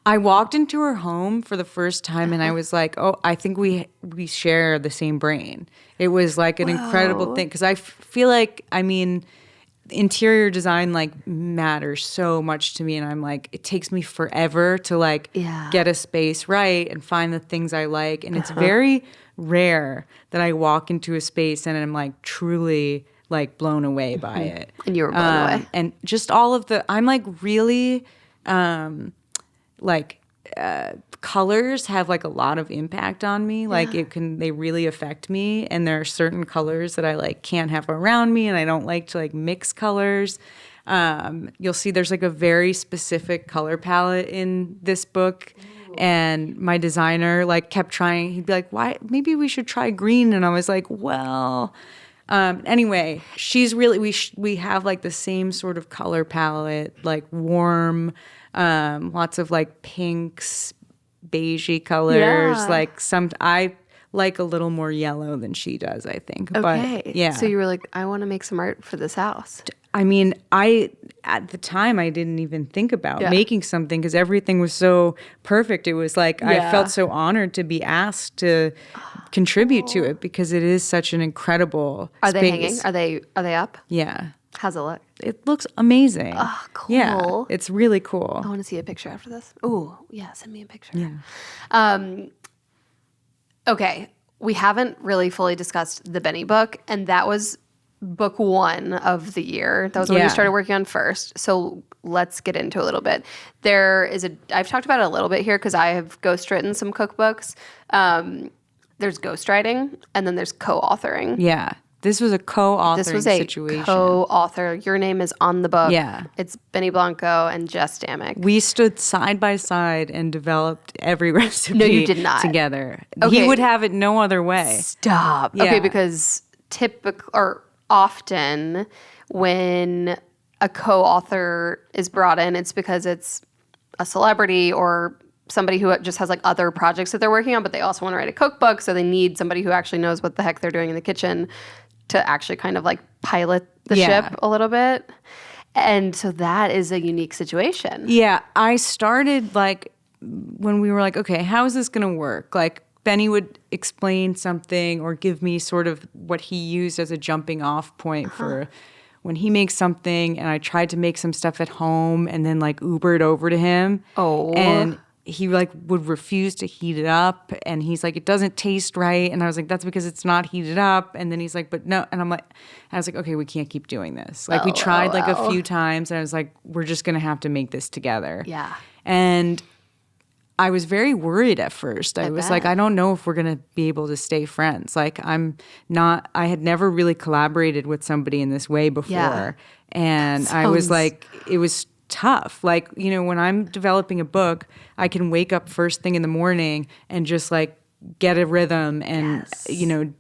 I walked into her home for the first time, and I was like, "Oh, I think we share the same brain." It was like an incredible thing because I feel like, I mean, interior design like matters so much to me, and I'm like, it takes me forever to like get a space right and find the things I like, and it's very rare that I walk into a space and I'm like truly like blown away by it.
And you were blown away.
And just all of I'm like really colors have like a lot of impact on me. Like they really affect me. And there are certain colors that I like can't have around me, and I don't like to like mix colors. You'll see there's like a very specific color palette in this book. And my designer like kept trying. He'd be like, "Why? Maybe we should try green." And I was like, "Well." Anyway, she's really we have like the same sort of color palette, like warm, lots of like pinks, beigey colors. Like I like a little more yellow than she does, I think.
Okay.
But, yeah.
So you were like, I want to make some art for this house.
I mean, at the time I didn't even think about making something because everything was so perfect. It was like I felt so honored to be asked to contribute to it because it is such an incredible
Are
space.
they hanging? Are they up?
Yeah.
How's it look?
It looks amazing.
Oh, cool.
Yeah, it's really cool.
I want to see a picture after this. Oh, yeah, send me a picture.
Yeah.
Okay, we haven't really fully discussed the Benny book, and that was book 1 of the year. That was when you started working on first. So let's get into a little bit. I've talked about it a little bit here because I have ghostwritten some cookbooks. There's ghostwriting, and then there's co-authoring.
Yeah. This was a co-authoring
This was a
situation.
co-author. Your name is on the book.
Yeah.
It's Benny Blanco and Jess Damuck.
We stood side by side and developed every recipe
No, you did not.
together.
Okay.
He would have it no other way.
Stop.
Yeah.
Okay, because often when a co-author is brought in, it's because it's a celebrity or somebody who just has like other projects that they're working on, but they also want to write a cookbook, so they need somebody who actually knows what the heck they're doing in the kitchen to actually kind of like pilot the ship a little bit. And so that is a unique situation.
Yeah, I started like when we were like, okay, how is this going to work? Like Benny would explain something or give me sort of what he used as a jumping off point for when he makes something, and I tried to make some stuff at home and then like Ubered over to him.
Oh.
And he like would refuse to heat it up, and he's like, it doesn't taste right. And I was like, that's because it's not heated up. And then he's like, but no. And I was like, okay, we can't keep doing this. Like we tried like a few times, and I was like, we're just going to have to make this together.
Yeah.
And I was very worried at first. I was like, I don't know if we're going to be able to stay friends. Like I had never really collaborated with somebody in this way before.
Yeah.
And I was like, it was tough. Like, you know, when I'm developing a book, I can wake up first thing in the morning and just like get a rhythm and, you know,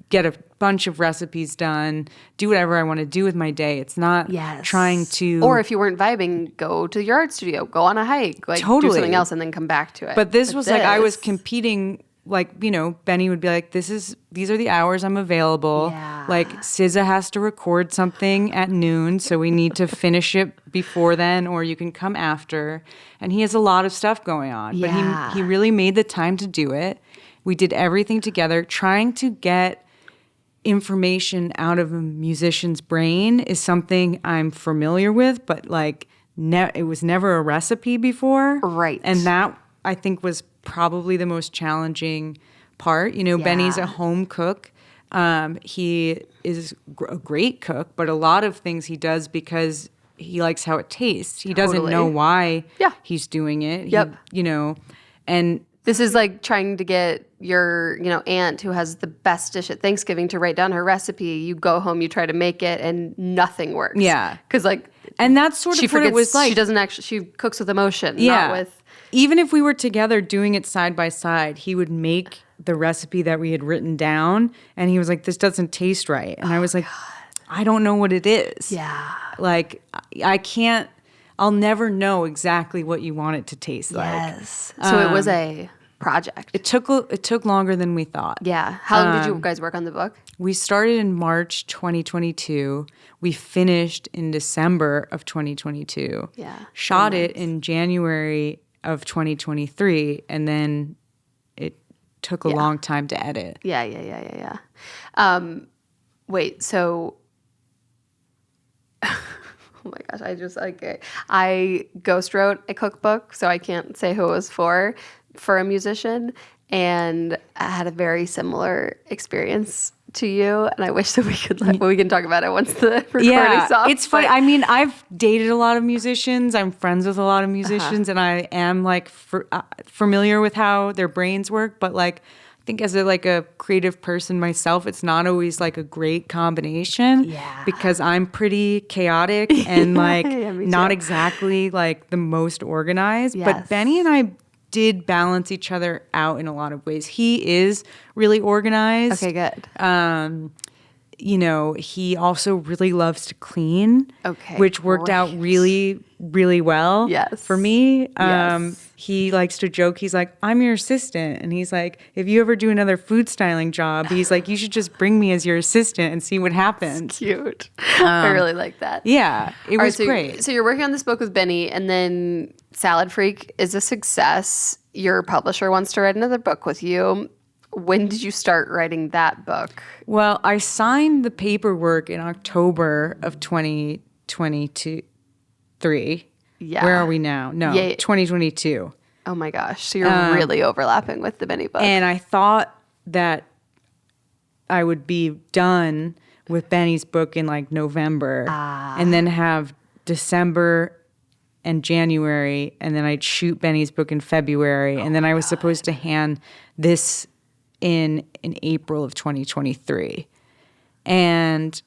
get a bunch of recipes done, do whatever I want to do with my day. It's not trying to...
Or if you weren't vibing, go to your art studio, go on a hike, like do something else and then come back to it.
But this was like, I was competing, like, you know, Benny would be like, these are the hours I'm available.
Yeah.
Like, SZA has to record something at noon, so we need to finish it before then, or you can come after. And he has a lot of stuff going on. But he really made the time to do it. We did everything together. Trying to get information out of a musician's brain is something I'm familiar with, but like it was never a recipe before.
Right.
And that, I think, was probably the most challenging part. You know, Benny's a home cook. He is a great cook, but a lot of things he does because he likes how it tastes. He doesn't know why he's doing it.
Yep.
You know, and...
This is like trying to get your, you know, aunt who has the best dish at Thanksgiving to write down her recipe. You go home, you try to make it, and nothing works.
Yeah.
Because like...
And that's sort of what it was like.
She doesn't actually... She cooks with emotion, not with...
Even if we were together doing it side by side, he would make the recipe that we had written down, and he was like, this doesn't taste right. And I was like, I don't know what it is.
Yeah.
Like, I can't... I'll never know exactly what you want it to taste like.
Yes. So it was a project.
It took longer than we thought.
Yeah. How long did you guys work on the book?
We started in March 2022. We finished in December of 2022.
Yeah.
Shot it in January of 2023, and then it took a long time to edit.
Yeah. Wait, so... Oh my gosh, I ghost wrote a cookbook, so I can't say who it was for a musician, and I had a very similar experience to you, and I wish that we can talk about it once the recording's off.
It's funny. I mean, I've dated a lot of musicians. I'm friends with a lot of musicians, and I am like familiar with how their brains work, but like I think as a creative person myself, it's not always like a great combination because I'm pretty chaotic and like not exactly like the most organized.
Yes.
But Benny and I did balance each other out in a lot of ways. He is really organized.
Okay, good.
You know, he also really loves to clean, which worked out really, really well for me. He likes to joke. He's like, I'm your assistant. And he's like, if you ever do another food styling job, he's like, you should just bring me as your assistant and see what happens.
It's cute. I really like that.
Yeah, it was great.
So you're working on this book with Benny, and then Salad Freak is a success. Your publisher wants to write another book with you. When did you start writing that book?
Well, I signed the paperwork in October of 2023. Yeah. Where are we now? No, 2022.
Oh my gosh. So you're really overlapping with the Benny book.
And I thought that I would be done with Benny's book in like November and then have December and January, and then I'd shoot Benny's book in February, and then I was supposed to hand this in April of 2023. And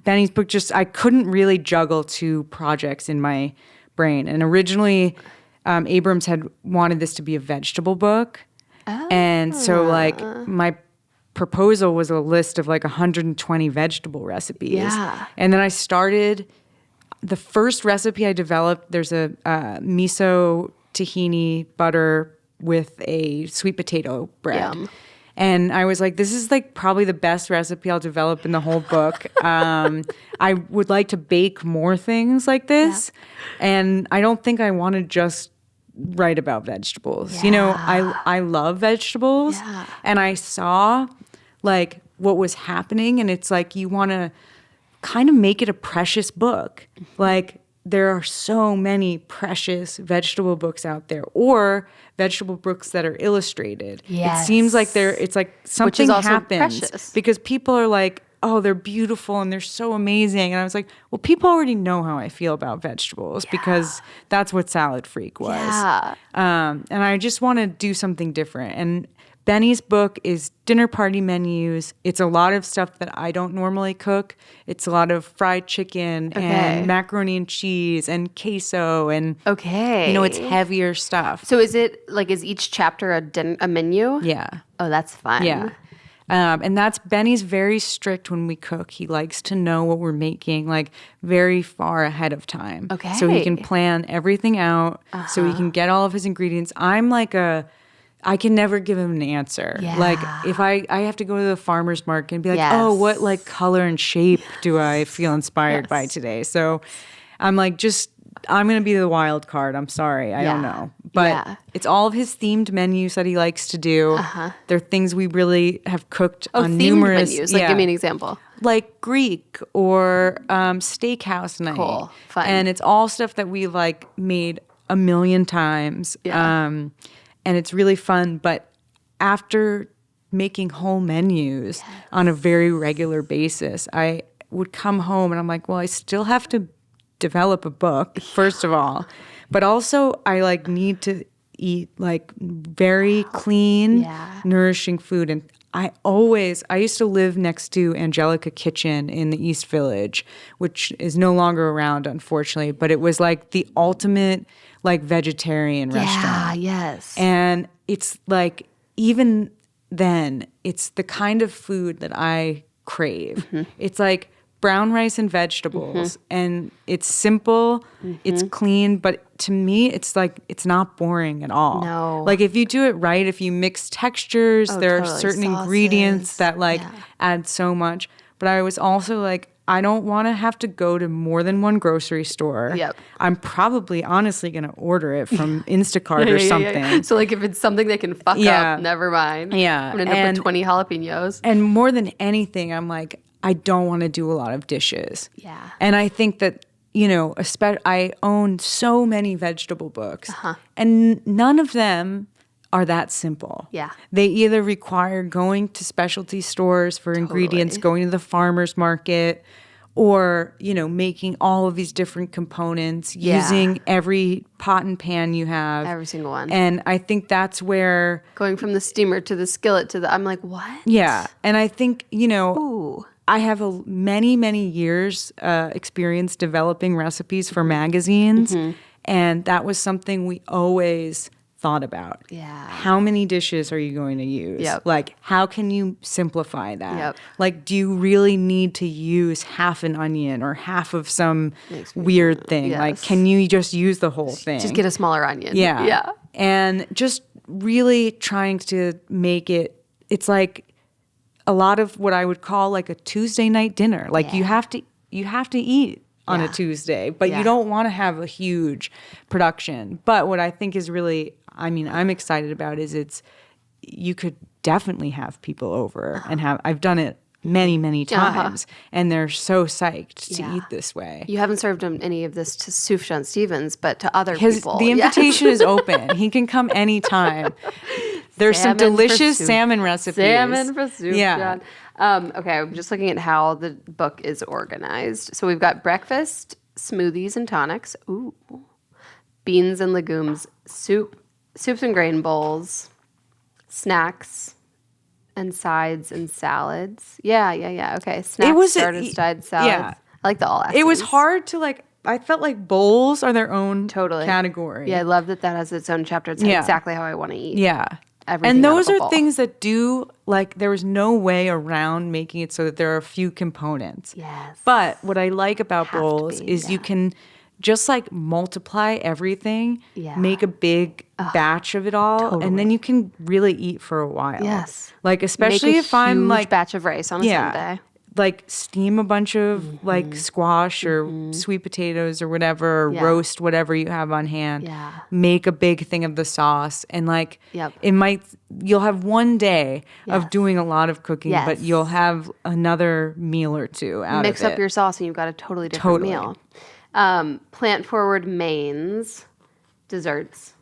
Benny's book I couldn't really juggle two projects in my brain. And originally, Abrams had wanted this to be a vegetable book. Oh. And so like my proposal was a list of like 120 vegetable recipes.
Yeah.
And then I started, the first recipe I developed, there's a miso tahini butter with a sweet potato bread.
Yum.
And I was like, this is like probably the best recipe I'll develop in the whole book. I would like to bake more things like this. Yeah. And I don't think I want to just write about vegetables. You know, I love vegetables. Yeah. And I saw like what was happening. And it's like you want to kind of make it a precious book. Like there are so many precious vegetable books out there, or vegetable books that are illustrated. Yes. It seems like it's like something happens precious. Because people are like, oh, they're beautiful and they're so amazing. And I was like, well, people already know how I feel about vegetables because that's what Salad Freak was. Yeah. And I just want to do something different. And Benny's book is dinner party menus. It's a lot of stuff that I don't normally cook. It's a lot of fried chicken and macaroni and cheese and queso and you know, it's heavier stuff.
So is each chapter a menu?
Yeah.
Oh, that's fun.
Yeah. And Benny's very strict when we cook. He likes to know what we're making like very far ahead of time. Okay. So he can plan everything out so he can get all of his ingredients. I'm like I can never give him an answer. Yeah. Like if I have to go to the farmer's market and be like, oh, what like color and shape do I feel inspired by today? So I'm like, I'm going to be the wild card. I'm sorry. I don't know. But it's all of his themed menus that he likes to do. They're things we really have cooked on numerous
menus. Like give me an example.
Like Greek or steakhouse night.
Cool. Fun.
And it's all stuff that we like made a million times. Yeah. And it's really fun. But after making whole menus on a very regular basis, I would come home and I'm like, well, I still have to develop a book, first of all. But also I like need to eat like very clean, nourishing food. And I used to live next to Angelica Kitchen in the East Village, which is no longer around, unfortunately. But it was like the ultimate like vegetarian restaurant. Yes. And it's like, even then, it's the kind of food that I crave. Mm-hmm. It's like brown rice and vegetables, and it's simple, it's clean, but to me, it's like, it's not boring at all. No. Like if you do it right, if you mix textures, there are certain ingredients that like add so much. But I was also like, I don't want to have to go to more than one grocery store. Yep. I'm probably honestly going to order it from Instacart or something. Yeah.
So like if it's something that can fuck up, never mind. Yeah. I'm going to end up with 20 jalapenos.
And more than anything, I'm like, I don't want to do a lot of dishes. Yeah. And I think that, you know, I own so many vegetable books, and none of them are that simple. Yeah. They either require going to specialty stores for ingredients, going to the farmer's market, or, you know, making all of these different components, using every pot and pan you have.
Every single one.
And I think that's where...
Going from the steamer to the skillet to the... I'm like, what?
Yeah. And I think, you know, I have many, many years experience developing recipes for magazines. And that was something we always thought about. Yeah. How many dishes are you going to use? Yep. Like, how can you simplify that? Yep. Like, do you really need to use half an onion or half of some weird thing? Yes. Like, can you just use the whole thing?
Just get a smaller onion.
Yeah. Yeah. And just really trying to make it's like a lot of what I would call like a Tuesday night dinner. Like you have to eat on a Tuesday, but you don't want to have a huge production. But what I think is really, I'm excited about is you could definitely have people over and I've done it many, many times, and they're so psyched to eat this way.
You haven't served him any of this to Sufjan Stevens, but to other people.
The invitation is open. He can come anytime. There's some delicious salmon recipes.
Salmon for Sufjan. Yeah. Okay, I'm just looking at how the book is organized. So we've got breakfast, smoothies and tonics. Ooh. Beans and legumes, soups and grain bowls, snacks, And sides and salads. Yeah. Okay. Snacks, starters, sides, salads. Yeah. I like the all acids.
It was hard to like, I felt like bowls are their own category.
Yeah, I love that has its own chapter. It's exactly how I want to eat.
Yeah.
Everything
and those are things that do, like, there was no way around making it so that there are a few components.
Yes.
But what I like about bowls is you can just like multiply everything, make a big batch of it all, and then you can really eat for a while.
Yes.
Like, especially if I'm like
batch of rice on a Sunday.
Like steam a bunch of like squash or sweet potatoes or whatever, or roast whatever you have on hand.
Yeah.
Make a big thing of the sauce, and like you'll have one day of doing a lot of cooking, but you'll have another meal or two out of it.
Mix up your sauce and you've got a totally different meal. Plant forward mains, desserts,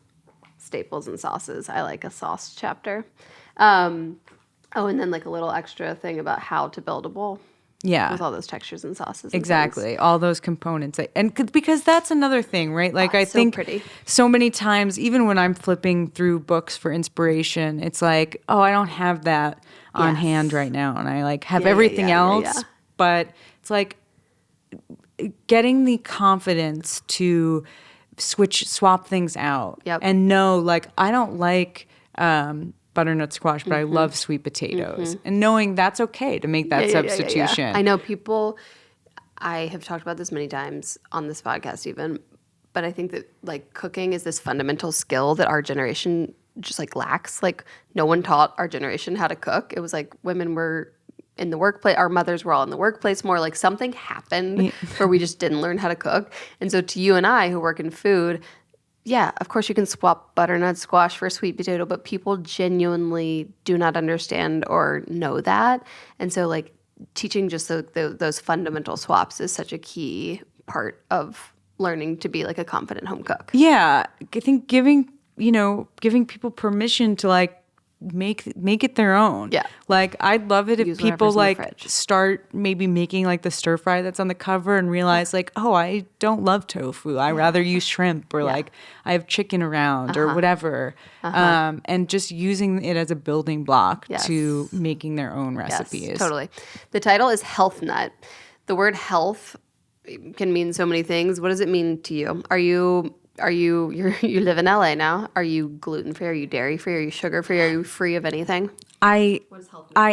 staples, and sauces. I like a sauce chapter. And then like a little extra thing about how to build a bowl. Yeah. With all those textures and sauces.
Exactly. All those components. And because that's another thing, right? Like I think so many times, even when I'm flipping through books for inspiration, it's like, oh, I don't have that on hand right now. And I like have everything else. But it's like getting the confidence to swap things out and know, like, I don't like butternut squash, but I love sweet potatoes. And knowing that's okay to make that substitution.
I know people, I have talked about this many times on this podcast even, but I think that like cooking is this fundamental skill that our generation just like lacks. Like no one taught our generation how to cook. It was like women were in the workplace, our mothers were all in the workplace more, like something happened where we just didn't learn how to cook. And so to you and I who work in food, yeah, of course you can swap butternut squash for sweet potato, but people genuinely do not understand or know that. And so like teaching just those fundamental swaps is such a key part of learning to be like a confident home cook.
Yeah, I think giving people permission to like make it their own. Yeah. Like I'd love it if people like start maybe making like the stir fry that's on the cover and realize like, oh, I don't love tofu. I rather use shrimp, or like I have chicken around or whatever. And just using it as a building block to making their own recipes.
Yes, totally. The title is Health Nut. The word health can mean so many things. What does it mean to you? You live in LA now. Are you gluten-free? Are you dairy-free? Are you sugar-free? Are you free of anything?
I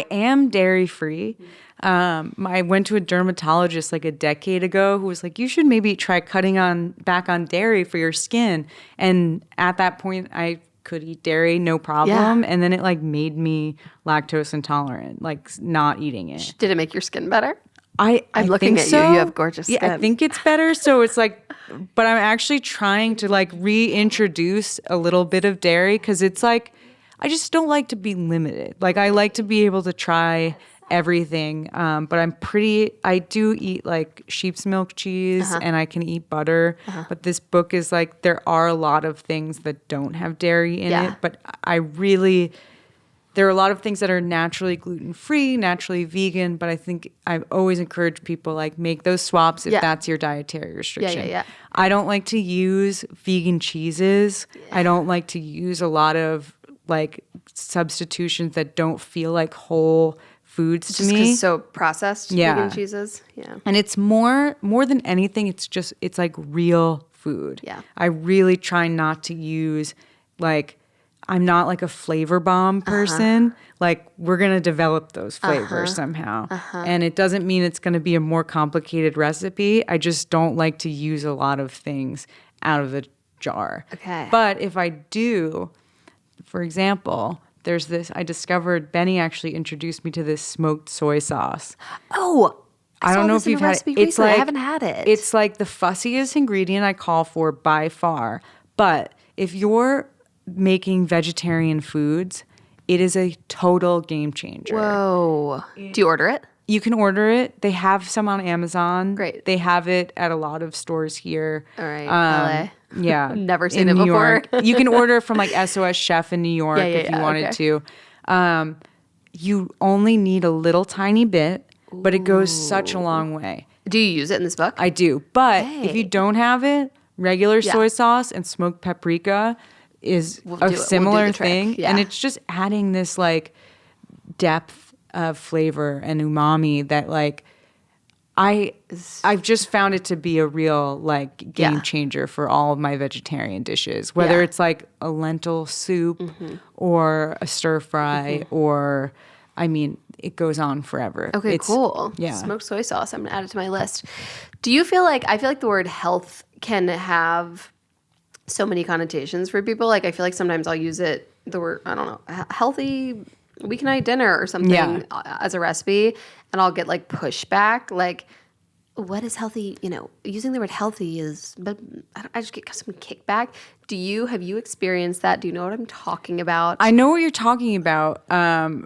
am dairy-free. I went to a dermatologist like a decade ago who was like, you should maybe try cutting back on dairy for your skin. And at that point, I could eat dairy, no problem. Yeah. And then it like made me lactose intolerant, like not eating it.
Did it make your skin better?
I'm looking at
you. You have gorgeous skin.
Yeah, I think it's better. So it's like, but I'm actually trying to like reintroduce a little bit of dairy because it's like, I just don't like to be limited. Like I like to be able to try everything. But I do eat like sheep's milk cheese and I can eat butter. But this book is like, there are a lot of things that don't have dairy in it. But there are a lot of things that are naturally gluten-free, naturally vegan, but I think I've always encouraged people like make those swaps if that's your dietary restriction.
Yeah.
I don't like to use vegan cheeses. Yeah. I don't like to use a lot of like substitutions that don't feel like whole foods to me.
Just so processed vegan cheeses. Yeah.
And it's more than anything, it's like real food.
Yeah.
I really try not to use like, I'm not like a flavor bomb person. Like we're going to develop those flavors somehow. And it doesn't mean it's going to be a more complicated recipe. I just don't like to use a lot of things out of the jar.
Okay.
But if I do, for example, there's this, I discovered Benny actually introduced me to this smoked soy sauce.
Oh,
I don't know if you've had it. It's like,
I haven't had it.
It's like the fussiest ingredient I call for by far. But if you're making vegetarian foods, it is a total game changer.
Whoa. Do you order it?
You can order it. They have some on Amazon.
Great.
They have it at a lot of stores here.
All right. LA.
Yeah.
Never seen
it
before.
York. You can order it from like SOS Chef in New York if you wanted to. You only need a little tiny bit, but it goes such a long way.
Do you use it in this book?
I do. But if you don't have it, regular soy sauce and smoked paprika is a similar thing.
Yeah.
And it's just adding this like depth of flavor and umami that like I've just found it to be a real like game changer for all of my vegetarian dishes, whether it's like a lentil soup or a stir fry or, I mean, it goes on forever.
Okay, cool. Yeah. Smoked soy sauce. I'm going to add it to my list. Do you feel like, I feel like the word health can have so many connotations for people. Like I feel like sometimes I'll use it, the word, I don't know, healthy weeknight dinner or something as a recipe, and I'll get like pushback. Like, what is healthy? You know, using the word healthy is, but I just get some kickback. Have you experienced that? Do you know what I'm talking about?
I know what you're talking about,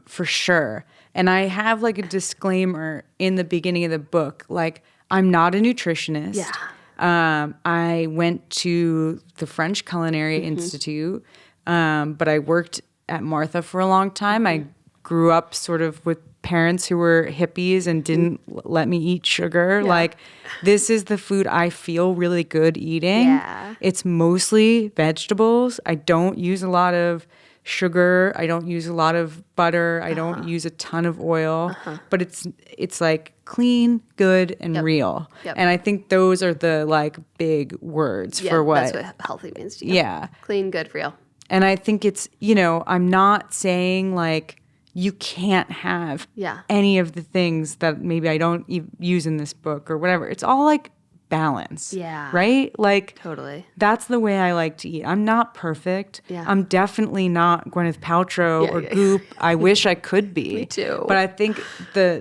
for sure. And I have like a disclaimer in the beginning of the book. Like, I'm not a nutritionist.
Yeah.
I went to the French Culinary Institute, but I worked at Martha for a long time. I grew up sort of with parents who were hippies and didn't let me eat sugar. Yeah. Like, this is the food I feel really good eating. Yeah. It's mostly vegetables. I don't use a lot of sugar. I don't use a lot of butter. I don't use a ton of oil. But it's like clean, good, and real. Yep. And I think those are the like big words for what
that's what healthy means to you.
Yeah.
Clean, good, real.
And I think it's, you know, I'm not saying like you can't have any of the things that maybe I don't use in this book or whatever. It's all like balance. Yeah. Right? Like,
totally.
That's the way I like to eat. I'm not perfect. Yeah. I'm definitely not Gwyneth Paltrow or Goop. I wish I could be.
Me too.
But I think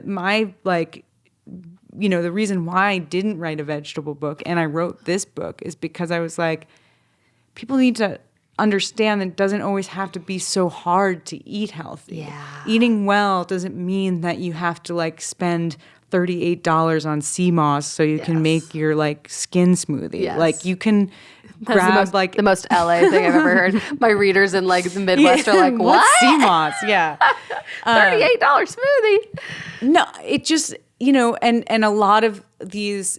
my the reason why I didn't write a vegetable book and I wrote this book is because I was like, people need to understand that it doesn't always have to be so hard to eat healthy. Yeah. Eating well doesn't mean that you have to like spend $38 on sea moss so you can make your like skin smoothie. Yes. Like you can grab
the most LA thing I've ever heard. My readers in like the Midwest are like, what?
Sea moss? Yeah.
$38 smoothie.
No, it just, you know, and a lot of these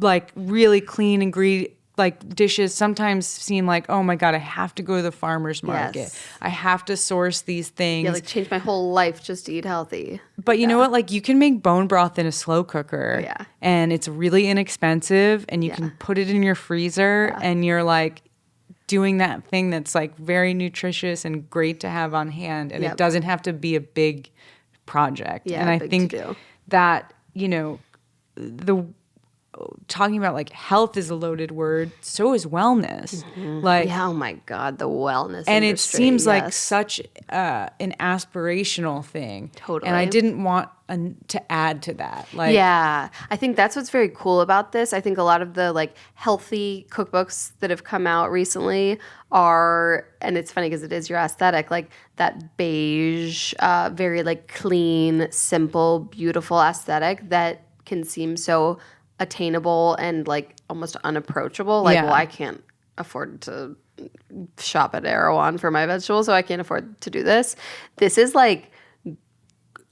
like really clean ingredient like dishes sometimes seem like, oh my God, I have to go to the farmer's market. Yes. I have to source these things.
Yeah, like change my whole life just to eat healthy.
But you know what? Like you can make bone broth in a slow cooker. Yeah. And it's really inexpensive and you can put it in your freezer and you're like doing that thing that's like very nutritious and great to have on hand. And it doesn't have to be a big project. Yeah, and I think that, you know, talking about like health is a loaded word, so is wellness. Like,
oh my God, the wellness
and
industry,
it seems like such an aspirational thing.
Totally.
And I didn't want to add to that. Like,
yeah, I think that's what's very cool about this. I think a lot of the like healthy cookbooks that have come out recently are, and it's funny because it is your aesthetic, like that beige, very like clean, simple, beautiful aesthetic that can seem so attainable and like almost unapproachable. Like, well, I can't afford to shop at Erewhon for my vegetables, so I can't afford to do this. This is like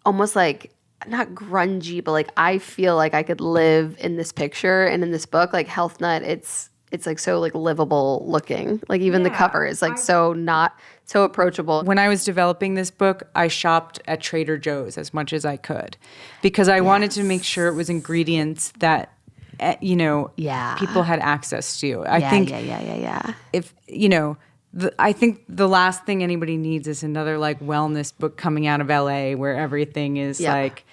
almost like not grungy, but like I feel like I could live in this picture and in this book. Like Health Nut, it's like so like livable looking. Like even the cover is like so not so approachable.
When I was developing this book, I shopped at Trader Joe's as much as I could because I wanted to make sure it was ingredients that people had access to. I think if, you know, I think the last thing anybody needs is another like wellness book coming out of LA where everything is like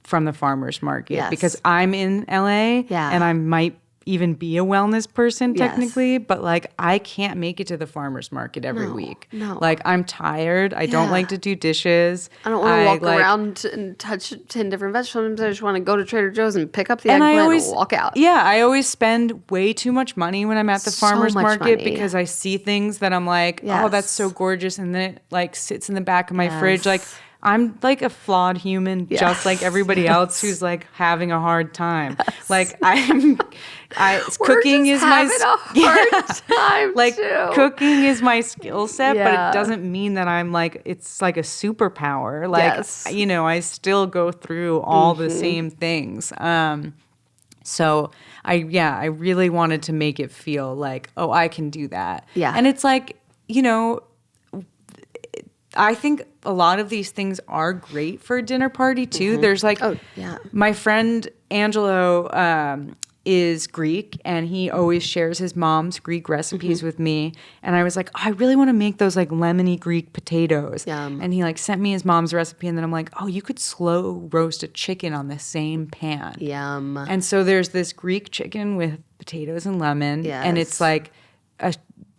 from the farmer's market because I'm in LA and I might even be a wellness person technically, but like I can't make it to the farmer's market every week. No. Like I'm tired. I don't like to do dishes.
I don't want to walk around and touch 10 different vegetables. I just want to go to Trader Joe's and pick up the eggplant and walk out.
Yeah, I always spend way too much money when I'm at the farmer's market because I see things that I'm like, oh, that's so gorgeous. And then it like sits in the back of my fridge. Like I'm like a flawed human, just like everybody else who's like having a hard time. Like cooking is my
time
like
too.
Cooking is my skill set, but it doesn't mean that I'm like it's like a superpower. Like you know, I still go through all the same things. So I really wanted to make it feel like, oh, I can do that. Yeah, and it's like, you know, I think a lot of these things are great for a dinner party too. There's like, my friend Angelo is Greek, and he always shares his mom's Greek recipes with me. And I was like, I really want to make those like lemony Greek potatoes. And he like sent me his mom's recipe, and then I'm like, oh, you could slow roast a chicken on the same pan. And so there's this Greek chicken with potatoes and lemon, and it's like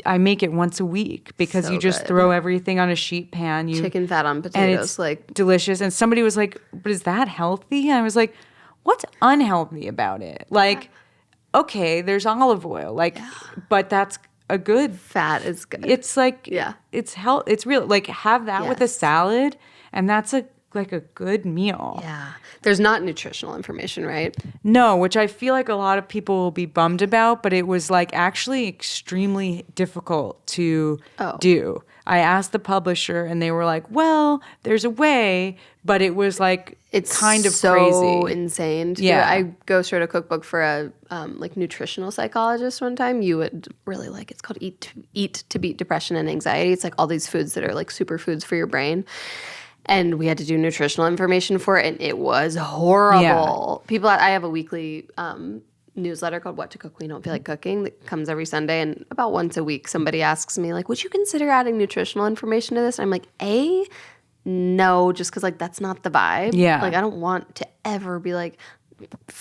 I make it once a week because you just throw everything on a sheet pan.
Chicken fat on potatoes,
and it's like delicious. And somebody was like, but is that healthy? And I was like, what's unhealthy about it? Like, okay, there's olive oil, like, but that's a good
fat is good.
It's like, it's health. It's real. Like, have that with a salad, and that's like a good meal.
There's not nutritional information, right?
No, which I feel like a lot of people will be bummed about, but it was like actually extremely difficult to do. I asked the publisher, and they were like, well, there's a way, but it was like, it's kind of
so
crazy.
Insane to do it. I ghost wrote a cookbook for a like nutritional psychologist one time. You would really like, it's called Eat to Beat Depression and Anxiety. It's like all these foods that are like superfoods for your brain. And we had to do nutritional information for it, and it was horrible. I have a weekly newsletter called What to Cook When You Don't Feel Like Cooking that comes every Sunday, and about once a week somebody asks me like, would you consider adding nutritional information to this? And I'm like, no, just because like that's not the vibe. Like I don't want to ever be like,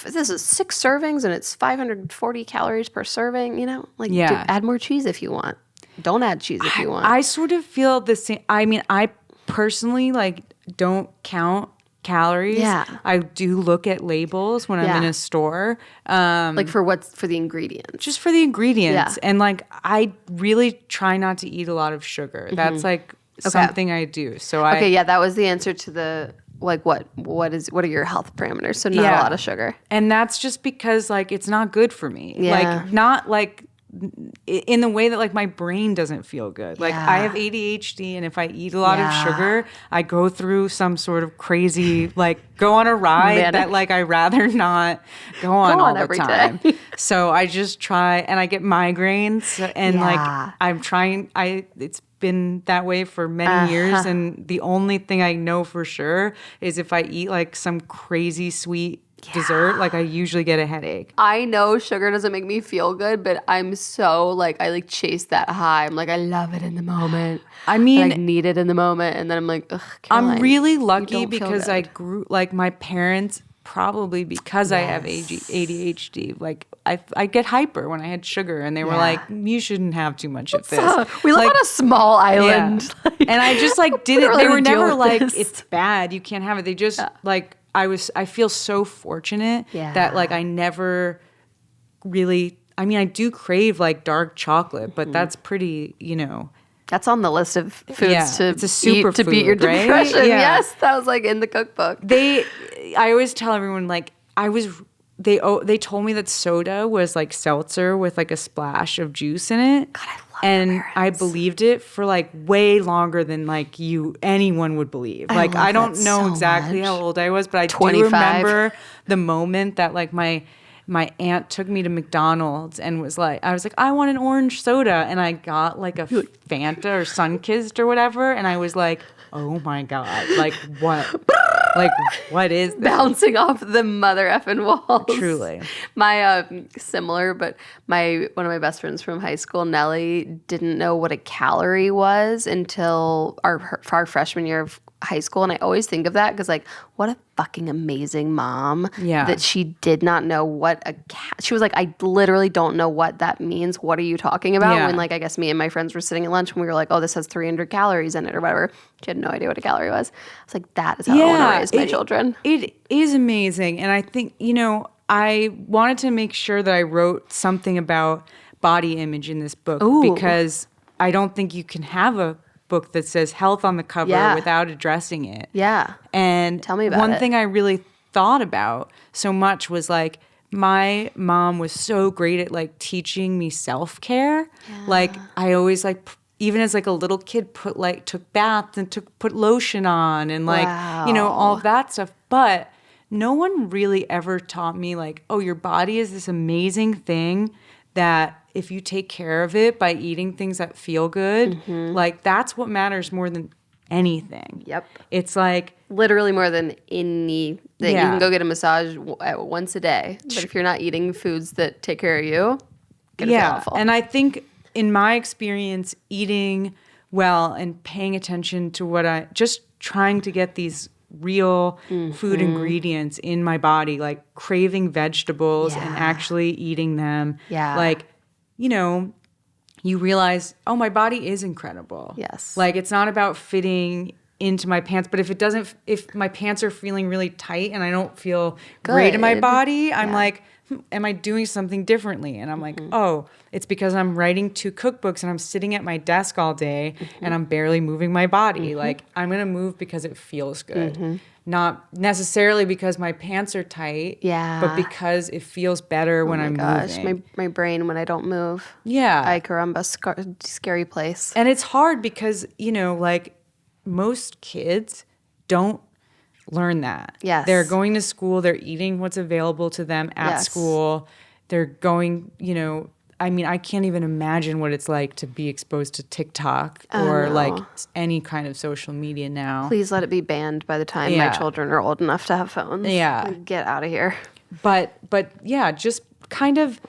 this is 6 servings and it's 540 calories per serving, you know? Like add more cheese if you want. Don't add cheese if you want.
I sort of feel the same. I mean, I personally like don't count calories. I do look at labels when I'm in a store.
Like for the ingredients.
Just for the ingredients. And like I really try not to eat a lot of sugar. That's like something I do. So
that was the answer to the like what are your health parameters? So not a lot of sugar.
And that's just because like it's not good for me. Like not like in the way that like my brain doesn't feel good. Like I have ADHD, and if I eat a lot of sugar, I go through some sort of crazy like go on a ride that like I rather not go on all the time. So I just try, and I get migraines, and like I'm trying. It's been that way for many years, and the only thing I know for sure is if I eat like some crazy sweet dessert, like I usually get a headache.
I know sugar doesn't make me feel good, but I'm so like I like chase that high. I'm like I love it in the moment.
I mean,
I need it in the moment, and then I'm like, ugh, Caroline,
I'm really lucky because I grew like my parents. Probably because I have ADHD. Like I get hyper when I had sugar, and they were like, "You shouldn't have too much of this."
We live on a small island,
and I just like did it. They were never like, "It's bad, you can't have it." They just like I feel so fortunate that like I never really. I mean, I do crave like dark chocolate, but that's pretty,
That's on the list of foods to
it's a super
eat to beat your
right?
depression. Yes, that was like in the cookbook.
I always tell everyone like they told me that soda was like seltzer with like a splash of juice in it.
God, I love
and I believed it for like way longer than like anyone would believe. Like I don't know exactly how old I was, but I 25. Do remember the moment that like my aunt took me to McDonald's and was like, I was like, I want an orange soda. And I got like a Fanta or Sunkist or whatever. And I was like, oh my God, like what? Like, what is this?
Bouncing off the mother effing walls.
Truly.
My, similar, but one of my best friends from high school, Nellie, didn't know what a calorie was until our freshman year of high school. And I always think of that because like, what a fucking amazing mom that she did not know what she was like, I literally don't know what that means. What are you talking about? When like, I guess me and my friends were sitting at lunch and we were like, oh, this has 300 calories in it or whatever. She had no idea what a calorie was. I was like, that is how I want to raise my children.
It is amazing. And I think, I wanted to make sure that I wrote something about body image in this book because I don't think you can have a book that says health on the cover without addressing it. Yeah. And
tell me about
one thing I really thought about so much was like my mom was so great at like teaching me self-care. Yeah. Like I always like even as like a little kid took baths and put lotion on and like all of that stuff. But no one really ever taught me like, oh, your body is this amazing thing that if you take care of it by eating things that feel good, like that's what matters more than anything.
Yep.
It's like
literally more than anything.
Yeah.
You can go get a massage once a day, but if you're not eating foods that take care of you, gonna feel awful.
And I think in my experience, eating well and paying attention to just trying to get these real food ingredients in my body, like craving vegetables and actually eating them.
Yeah.
Like, you know, you realize, oh, my body is incredible.
Yes.
Like, it's not about fitting into my pants, but if my pants are feeling really tight and I don't feel great in my body, I'm like, am I doing something differently? And I'm like, oh, it's because I'm writing 2 cookbooks and I'm sitting at my desk all day and I'm barely moving my body. Like, I'm going to move because it feels good. Not necessarily because my pants are tight, but because it feels better when I'm moving.
My brain, when I don't move.
Yeah.
Ay caramba, scary place.
And it's hard because, you know, like most kids don't learn that.
Yes.
They're going to school, they're eating what's available to them at school. They're going, you know, I mean, I can't even imagine what it's like to be exposed to TikTok or like any kind of social media now.
Please let it be banned by the time my children are old enough to have phones.
Yeah.
Like, get out of here.
But yeah, just kind of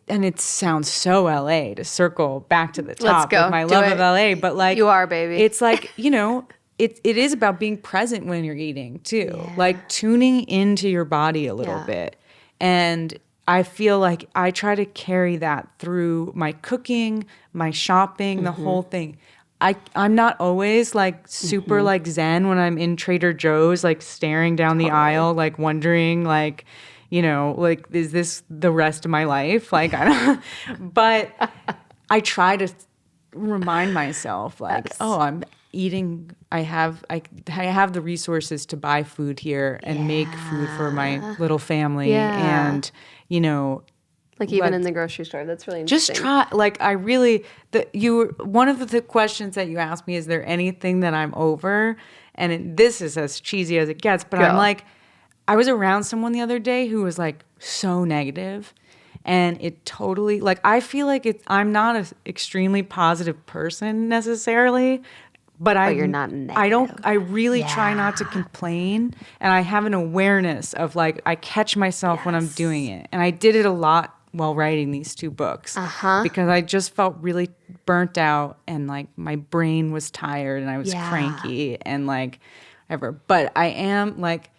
and it sounds so LA to circle back to the top.
Let's go.
With my love of LA, but like
you are, baby.
It's like, you know, it is about being present when you're eating too. Like tuning into your body a little bit. And I feel like I try to carry that through my cooking, my shopping, the whole thing. I'm not always like super like zen when I'm in Trader Joe's, like staring down the aisle, like wondering like, you know, like, is this the rest of my life? Like, I don't, but I try to remind myself like, oh, I'm eating, I have the resources to buy food here and make food for my little family. And, you know,
like even in the grocery store, that's really interesting.
Just try, like, I really, one of the questions that you asked me, is there anything that I'm over? And this is as cheesy as it gets, but I'm like, I was around someone the other day who was like so negative, and it totally, like, I feel like I'm not an extremely positive person necessarily, but
you're not negative.
I really try not to complain, and I have an awareness of like, I catch myself when I'm doing it. And I did it a lot while writing these 2 books because I just felt really burnt out and like my brain was tired and I was cranky and like ever. But I am like,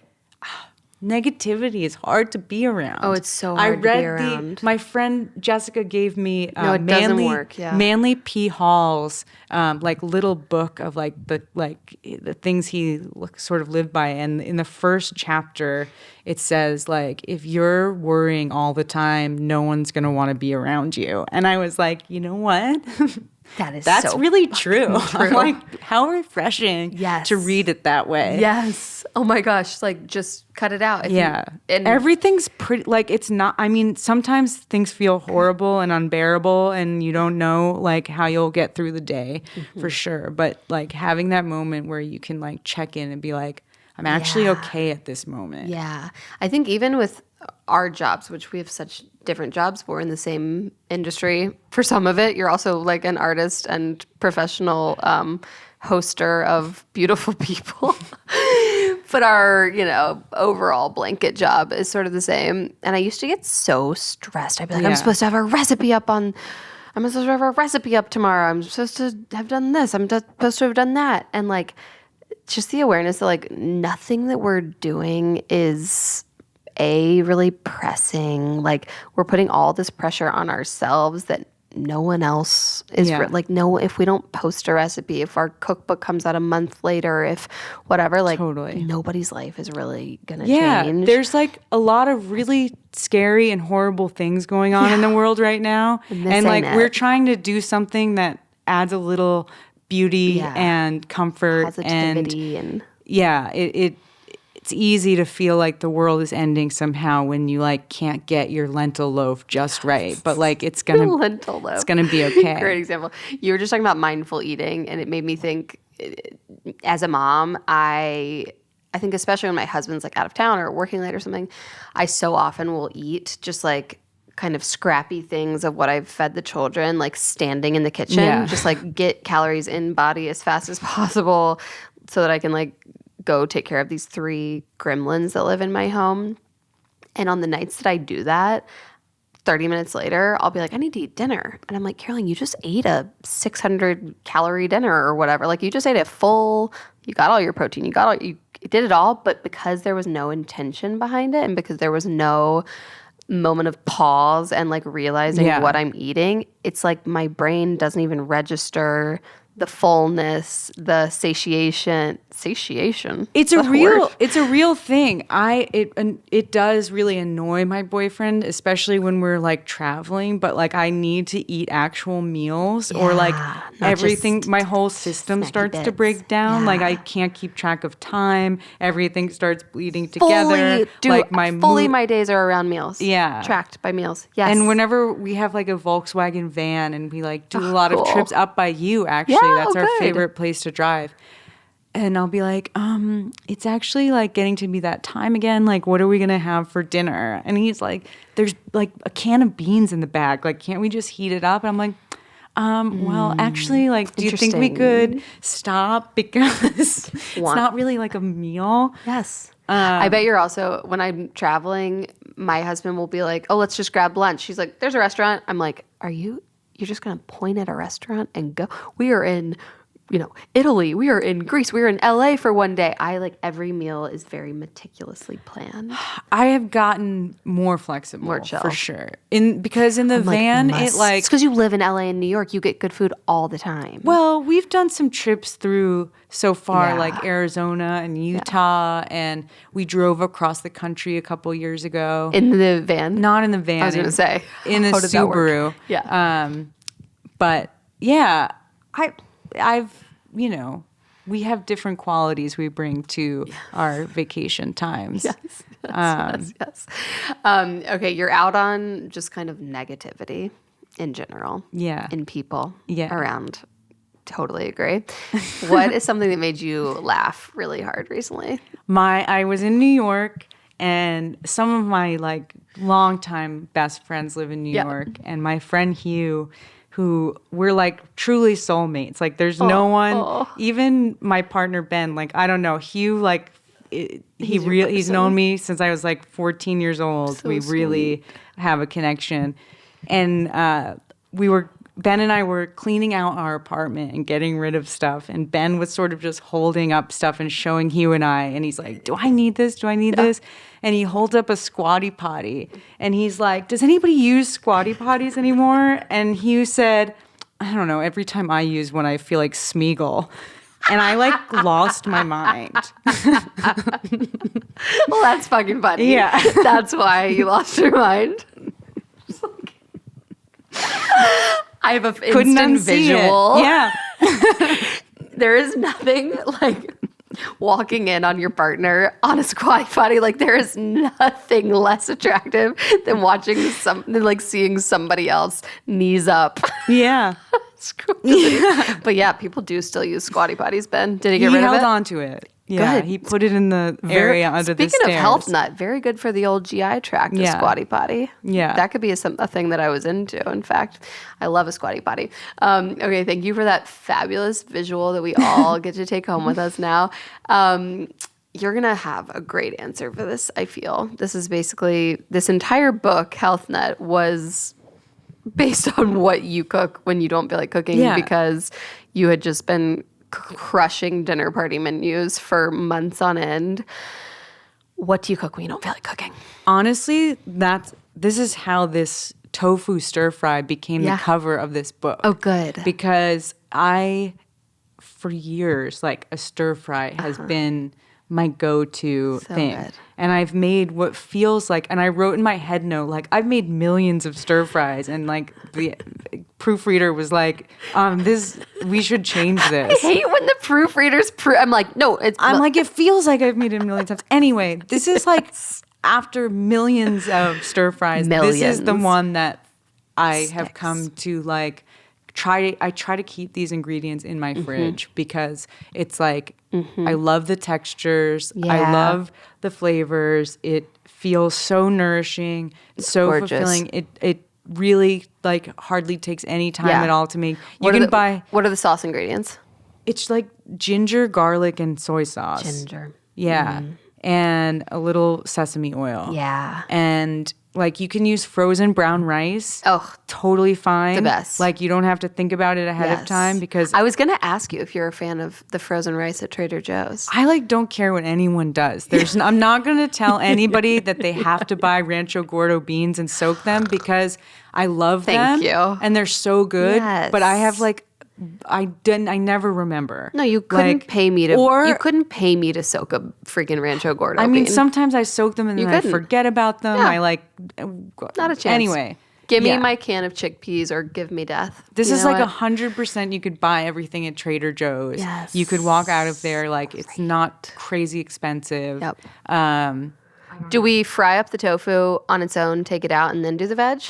negativity is hard to be around.
Oh, it's so hard to be around.
My friend Jessica gave me
Manly
P. Hall's like little book of like the things he sort of lived by, and in the first chapter it says like, if you're worrying all the time, no one's gonna want to be around you. And I was like, you know what? That's so really true. I'm like, how refreshing to read it that way.
Yes. Oh my gosh. Like, just cut it out.
And everything's pretty, like, it's not, I mean, sometimes things feel horrible and unbearable and you don't know like how you'll get through the day for sure. But like having that moment where you can like check in and be like, I'm actually okay at this moment.
Yeah. I think even with our jobs, which we have such different jobs, but we're in the same industry for some of it. You're also like an artist and professional hoster of beautiful people. But our, you know, overall blanket job is sort of the same. And I used to get so stressed. I'd be like, I'm supposed to have a recipe up tomorrow. I'm supposed to have done this. I'm supposed to have done that. And like, just the awareness that like nothing that we're doing is really pressing. Like, we're putting all this pressure on ourselves that no one else is if we don't post a recipe, if our cookbook comes out a month later, if whatever, like nobody's life is really gonna change.
There's like a lot of really scary and horrible things going on in the world right now, and like we're trying to do something that adds a little beauty and comfort,
positivity, and
it's easy to feel like the world is ending somehow when you like can't get your lentil loaf just right. But like it's gonna be okay.
Great example. You were just talking about mindful eating, and it made me think. As a mom, I think especially when my husband's like out of town or working late or something, I so often will eat just like kind of scrappy things of what I've fed the children, like standing in the kitchen, just like get calories in body as fast as possible so that I can like go take care of these 3 gremlins that live in my home. And on the nights that I do that, 30 minutes later, I'll be like, I need to eat dinner. And I'm like, Caroline, you just ate a 600 calorie dinner or whatever. Like you just ate a full, you got all your protein, you did it all. But because there was no intention behind it and because there was no moment of pause and like realizing what I'm eating, it's like my brain doesn't even register the fullness, the satiation.
It's a real thing. It does really annoy my boyfriend, especially when we're like traveling, but like I need to eat actual meals or like everything, my whole system starts to break down. Like I can't keep track of time. Everything starts bleeding together.
My days are around meals.
Yeah.
Tracked by meals. Yes.
And whenever we have like a Volkswagen van and we like do a lot of trips up by you, actually, that's our favorite place to drive. And I'll be like, it's actually like getting to be that time again. Like, what are we going to have for dinner? And he's like, there's like a can of beans in the back. Like, can't we just heat it up? And I'm like, well, actually, like, do you think we could stop because it's not really like a meal?
Yes. I bet you're also, when I'm traveling, my husband will be like, oh, let's just grab lunch. He's like, there's a restaurant. I'm like, you're just going to point at a restaurant and go? We are in Italy, we are in Greece, we are in LA for one day. Every meal is very meticulously planned.
I have gotten more flexible,
more chill.
For sure. Because in the van, it's
because you live in LA and New York, you get good food all the time.
Well, we've done some trips through so far, like Arizona and Utah, and we drove across the country a couple years ago.
In the van?
Not in the van.
I was going to say.
In a Subaru.
Yeah.
But yeah, we have different qualities we bring to our vacation times.
Yes. Okay, you're out on just kind of negativity in general.
Yeah.
In people around. Totally agree. What is something that made you laugh really hard recently?
I was in New York, and some of my like longtime best friends live in New York, and my friend Hugh, who we're like truly soulmates. Like there's no one, even my partner Ben, like I don't know, Hugh, like he's known me since I was like 14 years old. So we really have a connection. And Ben and I were cleaning out our apartment and getting rid of stuff. And Ben was sort of just holding up stuff and showing Hugh and I. And he's like, do I need this? Do I need this? And he holds up a squatty potty. And he's like, does anybody use squatty potties anymore? And Hugh said, I don't know. Every time I use one, I feel like Smeagol. And I like lost my mind.
Well, that's fucking funny.
Yeah.
That's why you lost your mind. I have an instant visual.
It. Yeah.
There is nothing like walking in on your partner on a squatty potty. Like there is nothing less attractive than seeing somebody else knees up.
Yeah.
But yeah, people do still use squatty potties, Ben. Did he get rid of it?
He held on to it. Yeah,
good.
He put it in the area under the stairs.
Speaking of health nut, very good for the old GI tract, a squatty potty.
Yeah.
That could be a thing that I was into, in fact. I love a squatty potty. Okay, thank you for that fabulous visual that we all get to take home with us now. You're going to have a great answer for this, I feel. This is basically, this entire book, Health Nut, was based on what you cook when you don't feel like cooking because you had just been crushing dinner party menus for months on end. What do you cook when you don't feel like cooking?
Honestly, this is how this tofu stir fry became the cover of this book.
Oh, good.
Because for years, like a stir fry has been my go-to thing.
Good.
And I've made what feels like, and I wrote in my head note, like I've made millions of stir fries, and like the proofreader was like, we should change this.
I hate when the proofreaders I'm like, no,
I'm like, it feels like I've made it a million times. Anyway, this is like after millions of stir fries, this is the one that I have come to like I try to keep these ingredients in my fridge because it's like I love the textures. I love the flavors. It feels so nourishing, so
gorgeous.
fulfilling. It really like hardly takes any time at all to make.
What are the sauce ingredients?
It's like ginger, garlic, and soy sauce.
Ginger.
Yeah. And a little sesame oil.
Yeah.
And like you can use frozen brown rice.
Oh,
totally fine.
the best.
Like you don't have to think about it ahead of time because
I was going to ask you if you're a fan of the frozen rice at Trader Joe's.
I like don't care what anyone does. I'm not going to tell anybody that they have to buy Rancho Gordo beans and soak them because I love them.
Thank you.
And they're so good.
Yes.
But I have like I never remember.
No, you couldn't pay me to soak a freaking Rancho Gordo
I mean,
bean.
Sometimes I soak them and then I forget about them.
Yeah.
I like
not a chance.
Anyway,
give me my can of chickpeas or give me death.
This is like 100% you could buy everything at Trader Joe's.
Yes.
You could walk out of there like it's not crazy expensive.
Yep. Do we fry up the tofu on its own, take it out, and then do the veg?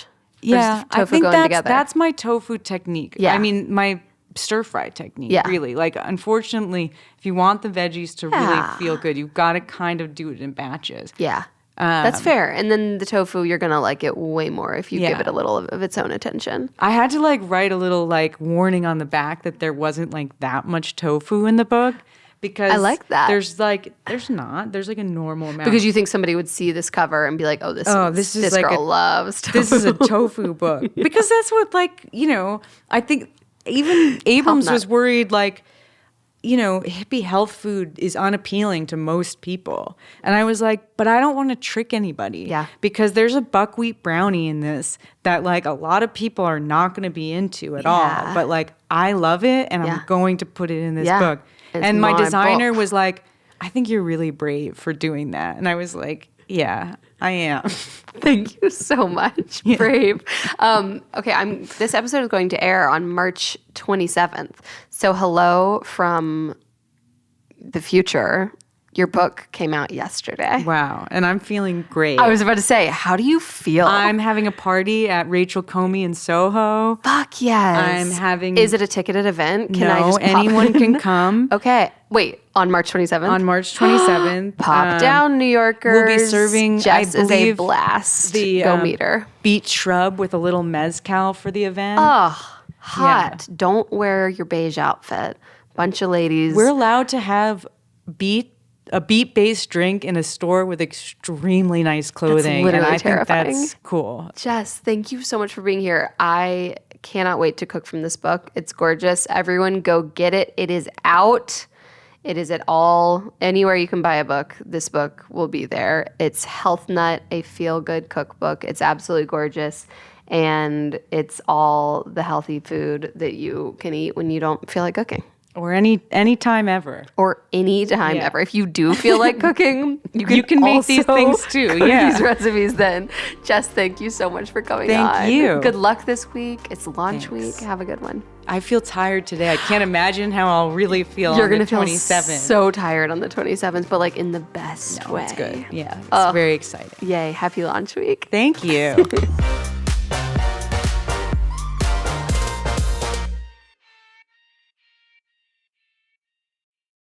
Yeah,
tofu
I think
going together?
That's my tofu technique.
Yeah.
I mean, my stir fry technique, really. Like, unfortunately, if you want the veggies to really feel good, you've got to kind of do it in batches.
Yeah. That's fair. And then the tofu, you're going to like it way more if you give it a little of its own attention.
I had to like write a little like warning on the back that there wasn't like that much tofu in the book because
I like that.
There's like a normal amount.
Because you think somebody would see this cover and be like, this
like
girl loves tofu.
This is a tofu book. Because that's what I think even Abrams was worried like, hippie health food is unappealing to most people. And I was like, but I don't want to trick anybody.
Yeah.
Because there's a buckwheat brownie in this that like a lot of people are not going to be into at all. But like, I love it and I'm going to put it in this book. And my designer was like, I think you're really brave for doing that. And I was like, yeah, I am.
Thank you so much. Brave. Okay, this episode is going to air on March 27th. So hello from the future. Your book came out yesterday.
Wow. And I'm feeling great.
I was about to say, how do you feel?
I'm having a party at Rachel Comey in Soho.
Fuck yes. Is it a ticketed event?
Anyone can come.
Okay. Wait, on March 27th?
On March 27th.
Pop down, New Yorkers.
We'll be serving,
Jess
I believe,
is a blast.
Go
meet her.
Beach shrub with a little mezcal for the event.
Oh, hot. Yeah. Don't wear your beige outfit. Bunch of ladies.
We're allowed to have a beet-based drink in a store with extremely nice clothing.
That's literally
and I
terrifying.
think that's cool.
Jess, thank you so much for being here. I cannot wait to cook from this book. It's gorgeous. Everyone go get it. It is out. It is anywhere you can buy a book. This book will be there. It's Health Nut, a feel-good cookbook. It's absolutely gorgeous. And it's all the healthy food that you can eat when you don't feel like cooking.
Or any time ever.
Or any time ever. If you do feel like cooking, you can
make these things too.
These recipes then. Jess, thank you so much for coming on.
Thank you.
Good luck this week. It's launch week. Have a good one.
I feel tired today. I can't imagine how I'll really feel
You're
on the 27th.
You're going to feel so tired on the 27th, but like in the best way.
It's good. Yeah, it's very exciting.
Yay. Happy launch week.
Thank you.